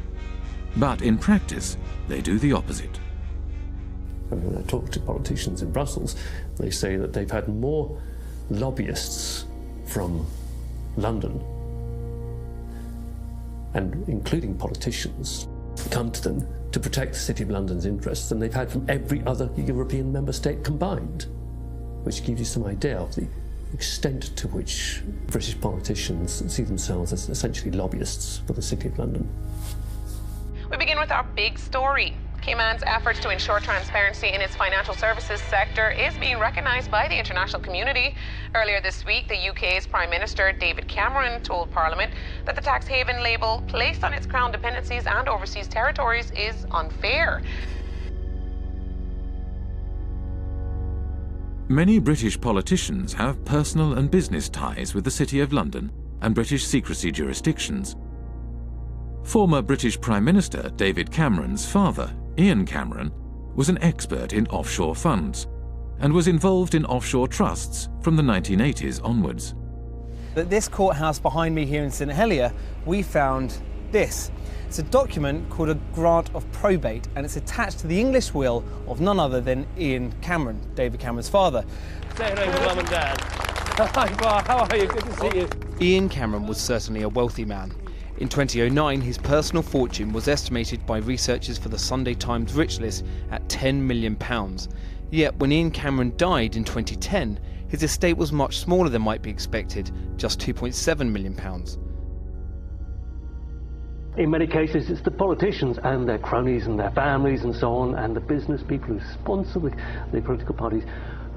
But in practice, they do the opposite. When I talk to politicians in Brussels, they say that they've had more lobbyists from London, and including politicians, come to them to protect the City of London's interests than they've had from every other European member state combined, which gives you some idea of the extent to which British politicians see themselves as essentially lobbyists for the City of London. We begin with our big story. Cayman's efforts to ensure transparency in its financial services sector is being recognised by the international community. Earlier this week, the UK's Prime Minister David Cameron told Parliament that the tax haven label placed on its crown dependencies and overseas territories is unfair. Many British politicians have personal and business ties with the City of London and British secrecy jurisdictions. Former British Prime Minister David Cameron's father, Ian Cameron, was an expert in offshore funds and was involved in offshore trusts from the 1980s onwards. At this courthouse behind me here in St Helier, we found this. It's a document called a grant of probate, and it's attached to the English will of none other than Ian Cameron, David Cameron's father. Say hello to Mum and Dad. Hi, Bar, how are you? Good to see you. Ian Cameron was certainly a wealthy man. In 2009, his personal fortune was estimated by researchers for the Sunday Times Rich List at £10 million. Yet when Ian Cameron died in 2010, his estate was much smaller than might be expected, just £2.7 million. In many cases, it's the politicians and their cronies and their families and so on, and the business people who sponsor the political parties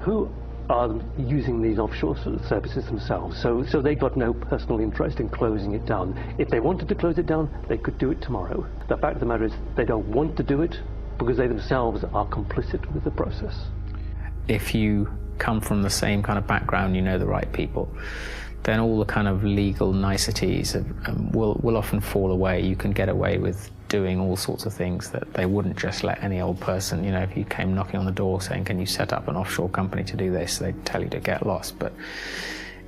who are using these offshore services themselves. So they've got no personal interest in closing it down. If they wanted to close it down, they could do it tomorrow. The fact of the matter is they don't want to do it because they themselves are complicit with the process. If you come from the same kind of background, you know the right people, then all the kind of legal niceties will often fall away. You can get away with doing all sorts of things that they wouldn't just let any old person, you know, if you came knocking on the door saying, can you set up an offshore company to do this, they'd tell you to get lost. But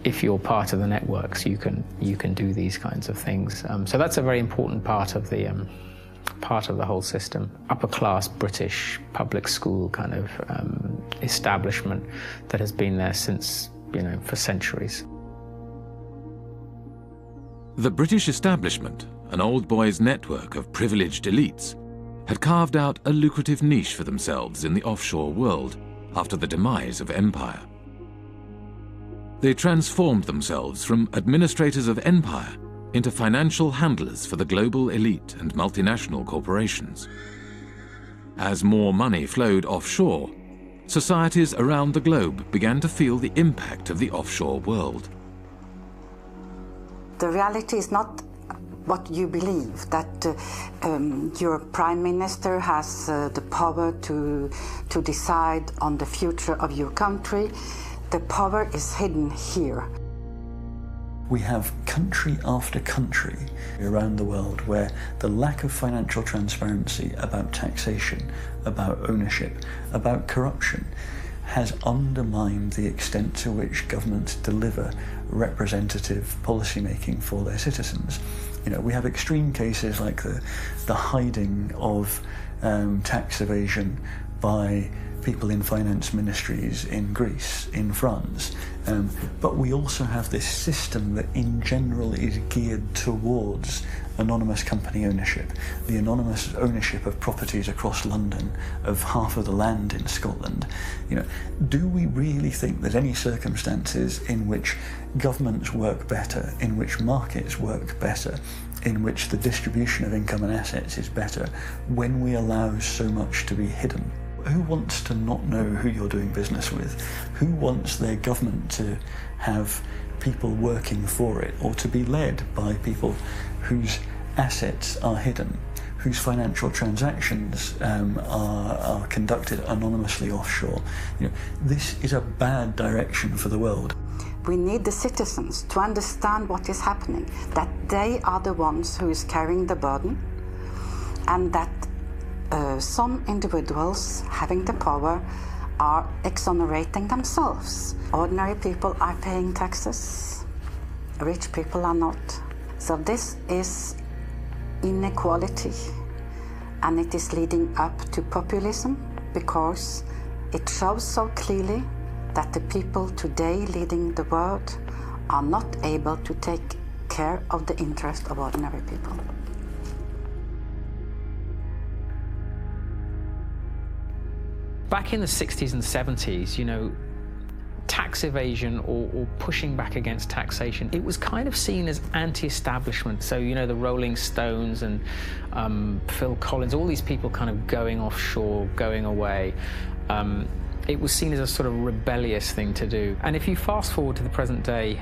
if you're part of the networks, you can do these kinds of things. So that's a very important part of the whole system. Upper class British public school kind of establishment that has been there since, you know, for centuries. The British establishment, an old boys' network of privileged elites, had carved out a lucrative niche for themselves in the offshore world after the demise of empire. They transformed themselves from administrators of empire into financial handlers for the global elite and multinational corporations. As more money flowed offshore, societies around the globe began to feel the impact of the offshore world. The reality is not what you believe, that your prime minister has the power to decide on the future of your country. The power is hidden here. We have country after country around the world where the lack of financial transparency about taxation, about ownership, about corruption has undermined the extent to which governments deliver representative policymaking for their citizens. You know, we have extreme cases like the hiding of tax evasion by people in finance ministries in Greece, in France. But we also have this system that in general is geared towards anonymous company ownership, the anonymous ownership of properties across London, of half of the land in Scotland. You know, do we really think there's any circumstances in which governments work better, in which markets work better, in which the distribution of income and assets is better, when we allow so much to be hidden? Who wants to not know who you're doing business with? Who wants their government to have people working for it, or to be led by people whose assets are hidden, whose financial transactions are conducted anonymously offshore? You know, this is a bad direction for the world. We need the citizens to understand what is happening, that they are the ones who is carrying the burden, and that some individuals having the power are exonerating themselves. Ordinary people are paying taxes, rich people are not. So this is inequality, and it is leading up to populism, because it shows so clearly that the people today leading the world are not able to take care of the interest of ordinary people. Back in the 60s and 70s, you know, tax evasion or pushing back against taxation, it was kind of seen as anti-establishment. So, you know, the Rolling Stones and Phil Collins, all these people kind of going offshore, going away. It was seen as a sort of rebellious thing to do. And if you fast forward to the present day,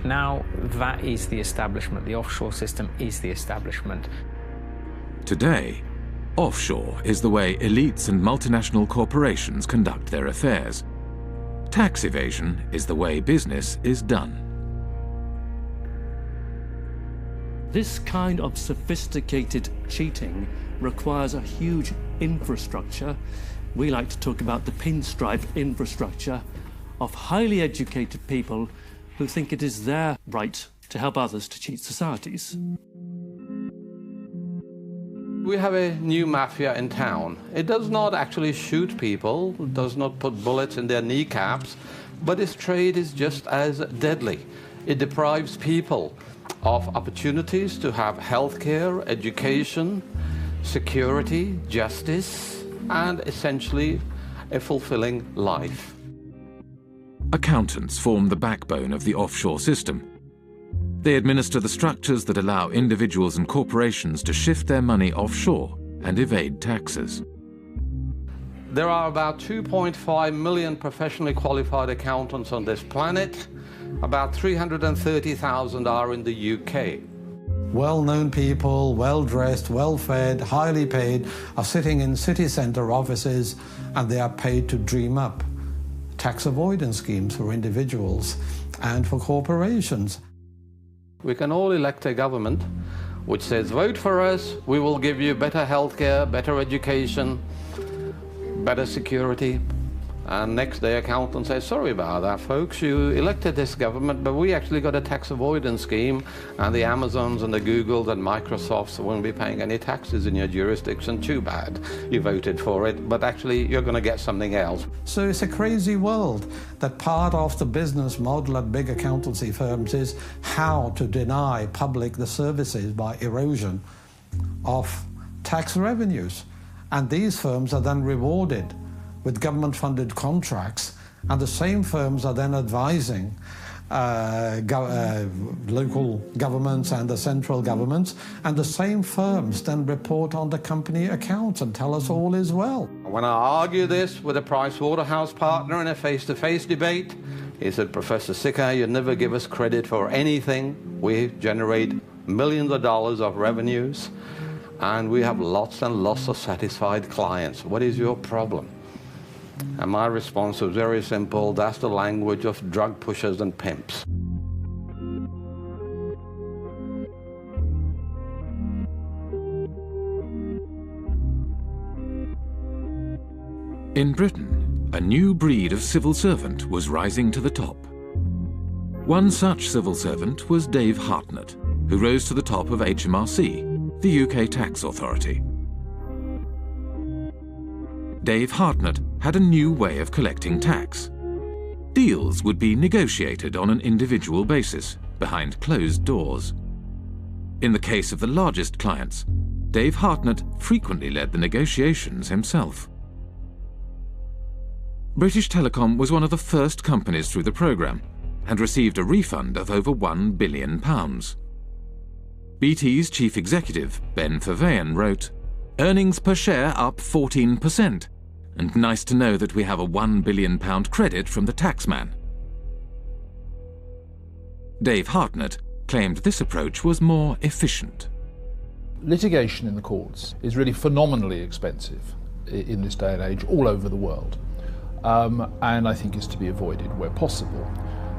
now that is the establishment. The offshore system is the establishment. Today, offshore is the way elites and multinational corporations conduct their affairs. Tax evasion is the way business is done. This kind of sophisticated cheating requires a huge infrastructure. We like to talk about the pinstripe infrastructure of highly educated people who think it is their right to help others to cheat societies. We have a new mafia in town. It does not actually shoot people, does not put bullets in their kneecaps, but its trade is just as deadly. It deprives people of opportunities to have healthcare, education, security, justice, and essentially a fulfilling life. Accountants form the backbone of the offshore system. They administer the structures that allow individuals and corporations to shift their money offshore and evade taxes. There are about 2.5 million professionally qualified accountants on this planet. About 330,000 are in the UK. Well-known people, well-dressed, well-fed, highly paid, are sitting in city centre offices, and they are paid to dream up tax avoidance schemes for individuals and for corporations. We can all elect a government which says, vote for us, we will give you better healthcare, better education, better security. And next day accountant says, sorry about that, folks, you elected this government, but we actually got a tax avoidance scheme, and the Amazons and the Googles and Microsofts won't be paying any taxes in your jurisdiction. Too bad. You voted for it, but actually you're going to get something else. So it's a crazy world that part of the business model at big accountancy firms is how to deny public the services by erosion of tax revenues. And these firms are then rewarded with government-funded contracts, and the same firms are then advising local governments and the central governments, and the same firms then report on the company accounts and tell us all is well. When I argue this with a Pricewaterhouse partner in a face-to-face debate, he said, Professor Sicker, you never give us credit for anything. We generate millions of dollars of revenues, and we have lots and lots of satisfied clients. What is your problem? And my response was very simple: that's the language of drug pushers and pimps. In Britain, a new breed of civil servant was rising to the top. One such civil servant was Dave Hartnett, who rose to the top of HMRC, the UK tax authority. Dave Hartnett had a new way of collecting tax. Deals would be negotiated on an individual basis, behind closed doors. In the case of the largest clients, Dave Hartnett frequently led the negotiations himself. British Telecom was one of the first companies through the programme and received a refund of over £1 billion. BT's chief executive, Ben Verweyen, wrote, "Earnings per share up 14%, and nice to know that we have a £1 billion credit from the taxman." Dave Hartnett claimed this approach was more efficient. Litigation in the courts is really phenomenally expensive in this day and age all over the world, and I think is to be avoided where possible.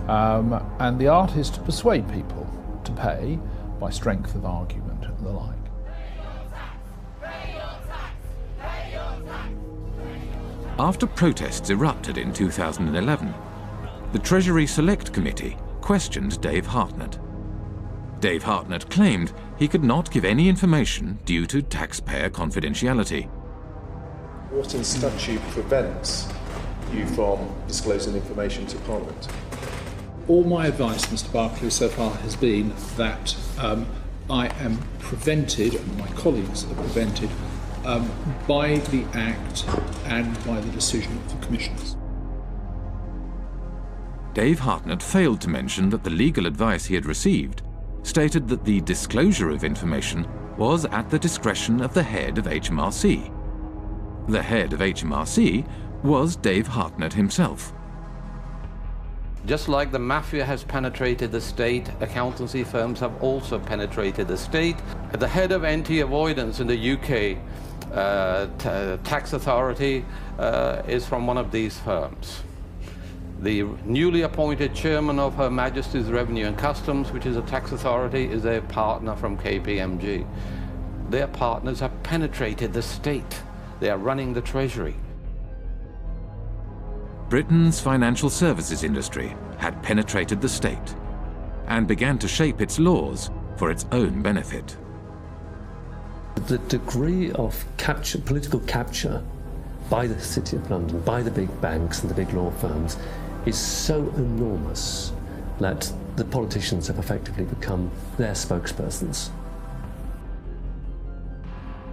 And the art is to persuade people to pay by strength of argument and the like. After protests erupted in 2011, the Treasury Select Committee questioned Dave Hartnett. Dave Hartnett claimed he could not give any information due to taxpayer confidentiality. What in statute prevents you from disclosing information to Parliament? All my advice, Mr. Barclay, so far has been that I am prevented, and my colleagues are prevented, by the Act and by the decision of the Commissioners. Dave Hartnett failed to mention that the legal advice he had received stated that the disclosure of information was at the discretion of the head of HMRC. The head of HMRC was Dave Hartnett himself. Just like the mafia has penetrated the state, accountancy firms have also penetrated the state. The head of anti-avoidance in the UK tax authority is from one of these firms. The newly appointed chairman of Her Majesty's Revenue and Customs, which is a tax authority, is a partner from KPMG. Their partners have penetrated the state. They are running the Treasury. Britain's financial services industry had penetrated the state and began to shape its laws for its own benefit. The degree of political capture by the City of London, by the big banks and the big law firms, is so enormous that the politicians have effectively become their spokespersons.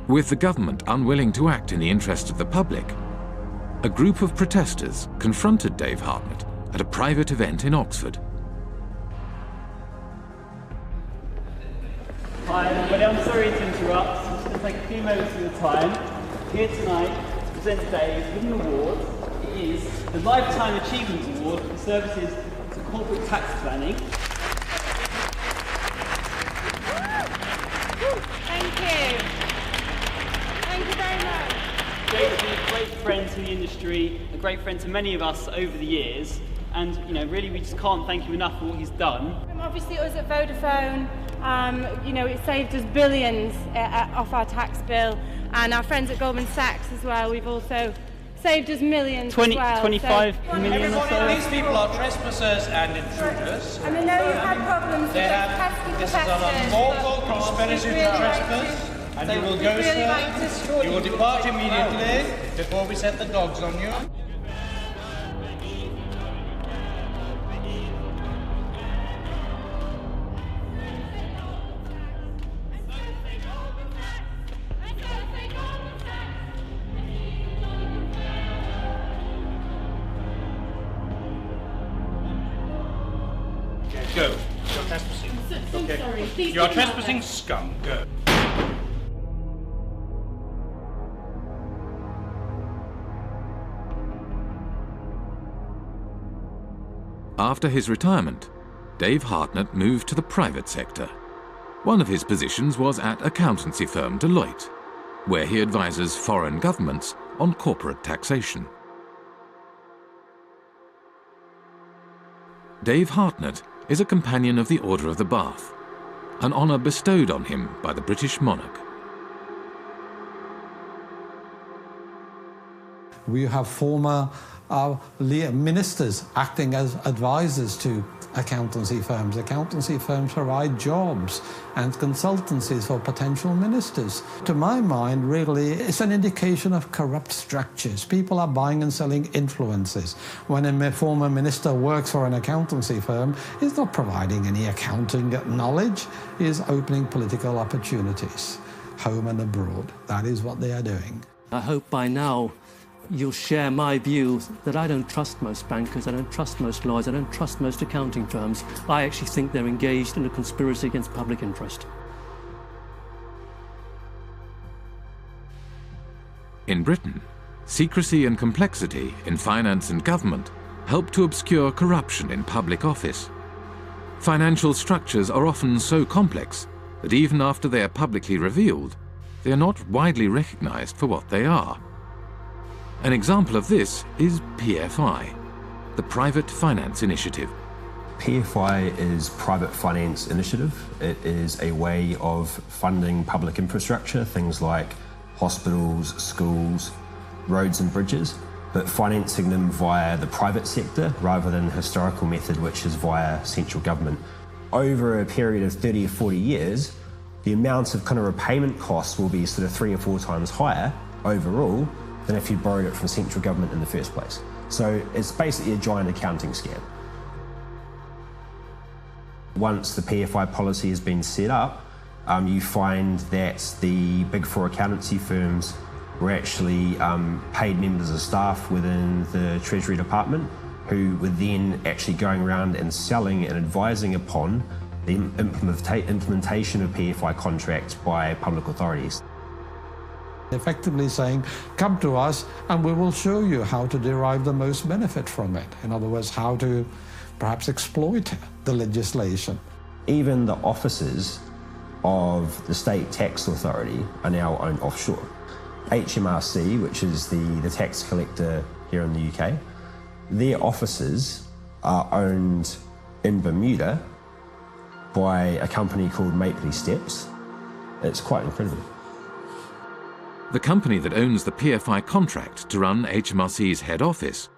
With the government unwilling to act in the interest of the public, a group of protesters confronted Dave Hartnett at a private event in Oxford. Hi everybody, I'm sorry to interrupt. I'm just going to take a few moments of your time. Here tonight to present Dave with an award. It is the Lifetime Achievement Award for services to corporate tax planning. Thank you. Thank you very much. Dave's been a great friend to the industry, a great friend to many of us over the years, and really we just can't thank him enough for what he's done. Obviously us at Vodafone, it saved us billions off our tax bill, and our friends at Goldman Sachs as well, we've also saved us millions as well. 25 million or so. These people are trespassers and intruders. And I know you've had problems with this is an unlawful conspiracy to trespass. And you will go, sir. You will depart immediately before we set the dogs on you. Go. You're trespassing. So sorry. Please you are trespassing, scum. Go. After his retirement, Dave Hartnett moved to the private sector. One of his positions was at accountancy firm Deloitte, where he advises foreign governments on corporate taxation. Dave Hartnett is a companion of the Order of the Bath, an honour bestowed on him by the British monarch. We have former ministers acting as advisors to accountancy firms. Accountancy firms provide jobs and consultancies for potential ministers. To my mind, really, it's an indication of corrupt structures. People are buying and selling influences. When a former minister works for an accountancy firm, he's not providing any accounting knowledge, he's opening political opportunities, home and abroad. That is what they are doing. I hope by now you'll share my view that I don't trust most bankers, I don't trust most lawyers, I don't trust most accounting firms. I actually think they're engaged in a conspiracy against public interest. In Britain, secrecy and complexity in finance and government help to obscure corruption in public office. Financial structures are often so complex that even after they are publicly revealed, they are not widely recognized for what they are. An example of this is PFI, the Private Finance Initiative. PFI is Private Finance Initiative. It is a way of funding public infrastructure, things like hospitals, schools, roads and bridges, but financing them via the private sector rather than the historical method, which is via central government. Over a period of 30 or 40 years, the amount of kind of repayment costs will be sort of 3 or 4 times higher overall than if you borrowed it from central government in the first place. So it's basically a giant accounting scam. Once the PFI policy has been set up, you find that the big 4 accountancy firms were actually paid members of staff within the Treasury Department who were then actually going around and selling and advising upon the implementation of PFI contracts by public authorities. Effectively saying, come to us and we will show you how to derive the most benefit from it. In other words, how to perhaps exploit the legislation. Even the offices of the State Tax Authority are now owned offshore. HMRC, which is the tax collector here in the UK, their offices are owned in Bermuda by a company called Mapley Steps. It's quite incredible. The company that owns the PFI contract to run HMRC's head office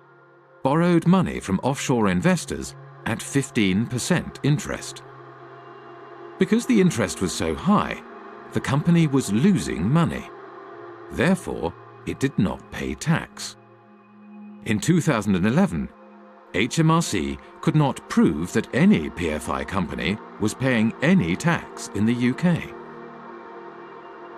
borrowed money from offshore investors at 15% interest. Because the interest was so high, the company was losing money. Therefore, it did not pay tax. In 2011, HMRC could not prove that any PFI company was paying any tax in the UK.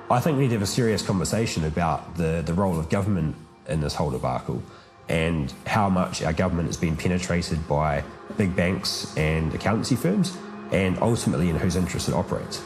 I think we need to have a serious conversation about the role of government in this whole debacle and how much our government has been penetrated by big banks and accountancy firms and ultimately in whose interest it operates.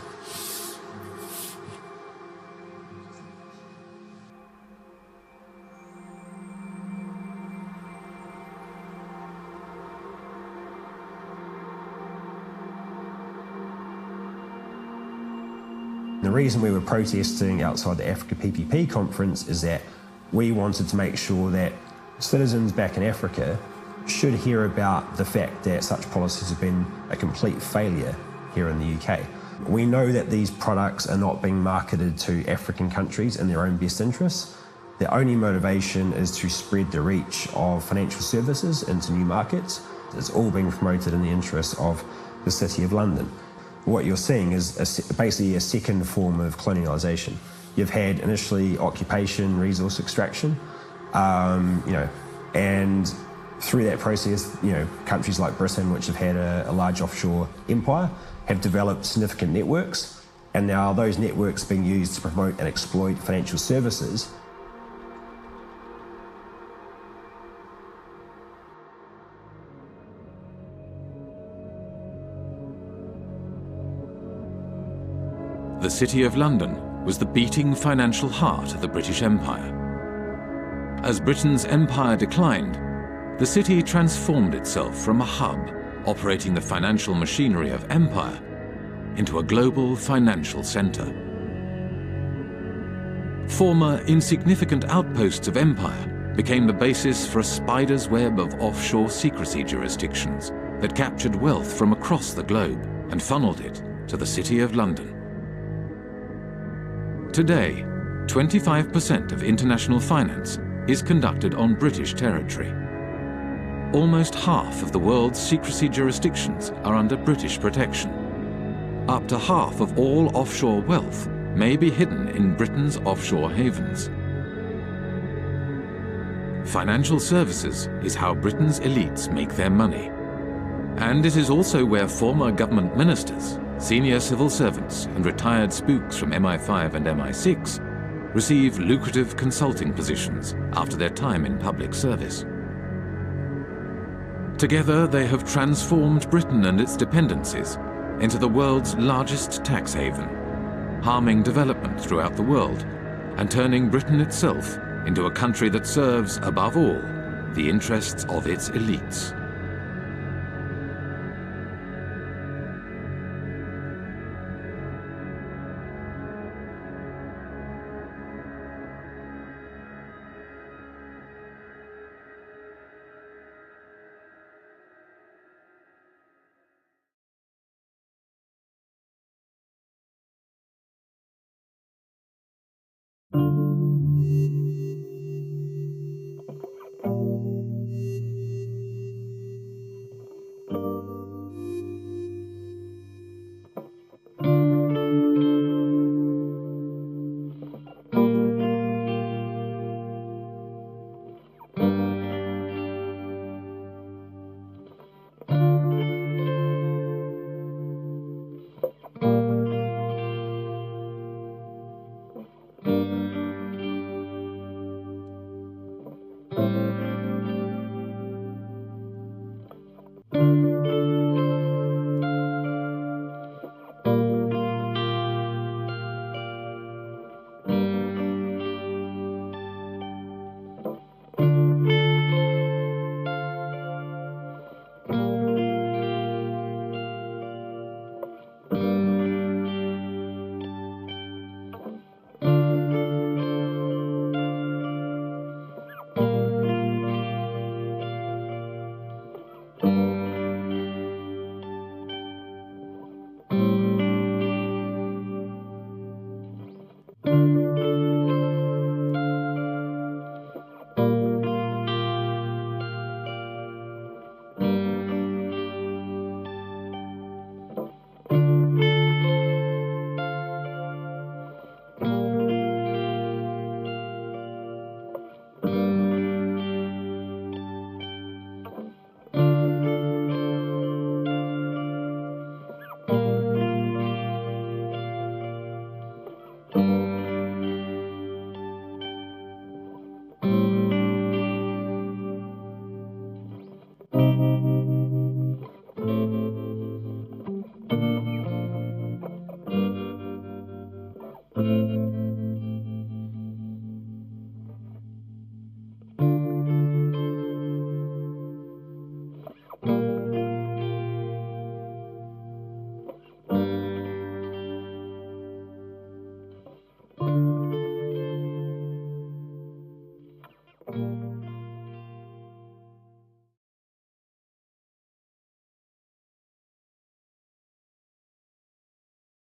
The reason we were protesting outside the Africa PPP conference is that we wanted to make sure that citizens back in Africa should hear about the fact that such policies have been a complete failure here in the UK. We know that these products are not being marketed to African countries in their own best interests. Their only motivation is to spread the reach of financial services into new markets. It's all being promoted in the interest of the City of London. What you're seeing is basically a second form of colonialisation. You've had initially occupation, resource extraction, and through that process, countries like Britain, which have had a large offshore empire, have developed significant networks, and now those networks are being used to promote and exploit financial services. The City of London was the beating financial heart of the British Empire. As Britain's empire declined, the city transformed itself from a hub operating the financial machinery of empire into a global financial centre. Former insignificant outposts of empire became the basis for a spider's web of offshore secrecy jurisdictions that captured wealth from across the globe and funneled it to the City of London. Today, 25% of international finance is conducted on British territory. almost half of the world's secrecy jurisdictions are under British protection. Up to half of all offshore wealth may be hidden in Britain's offshore havens. Financial services is how Britain's elites make their money. And it is also where former government ministers, senior civil servants and retired spooks from MI5 and MI6 receive lucrative consulting positions after their time in public service. Together, they have transformed Britain and its dependencies into the world's largest tax haven, harming development throughout the world and turning Britain itself into a country that serves, above all, the interests of its elites.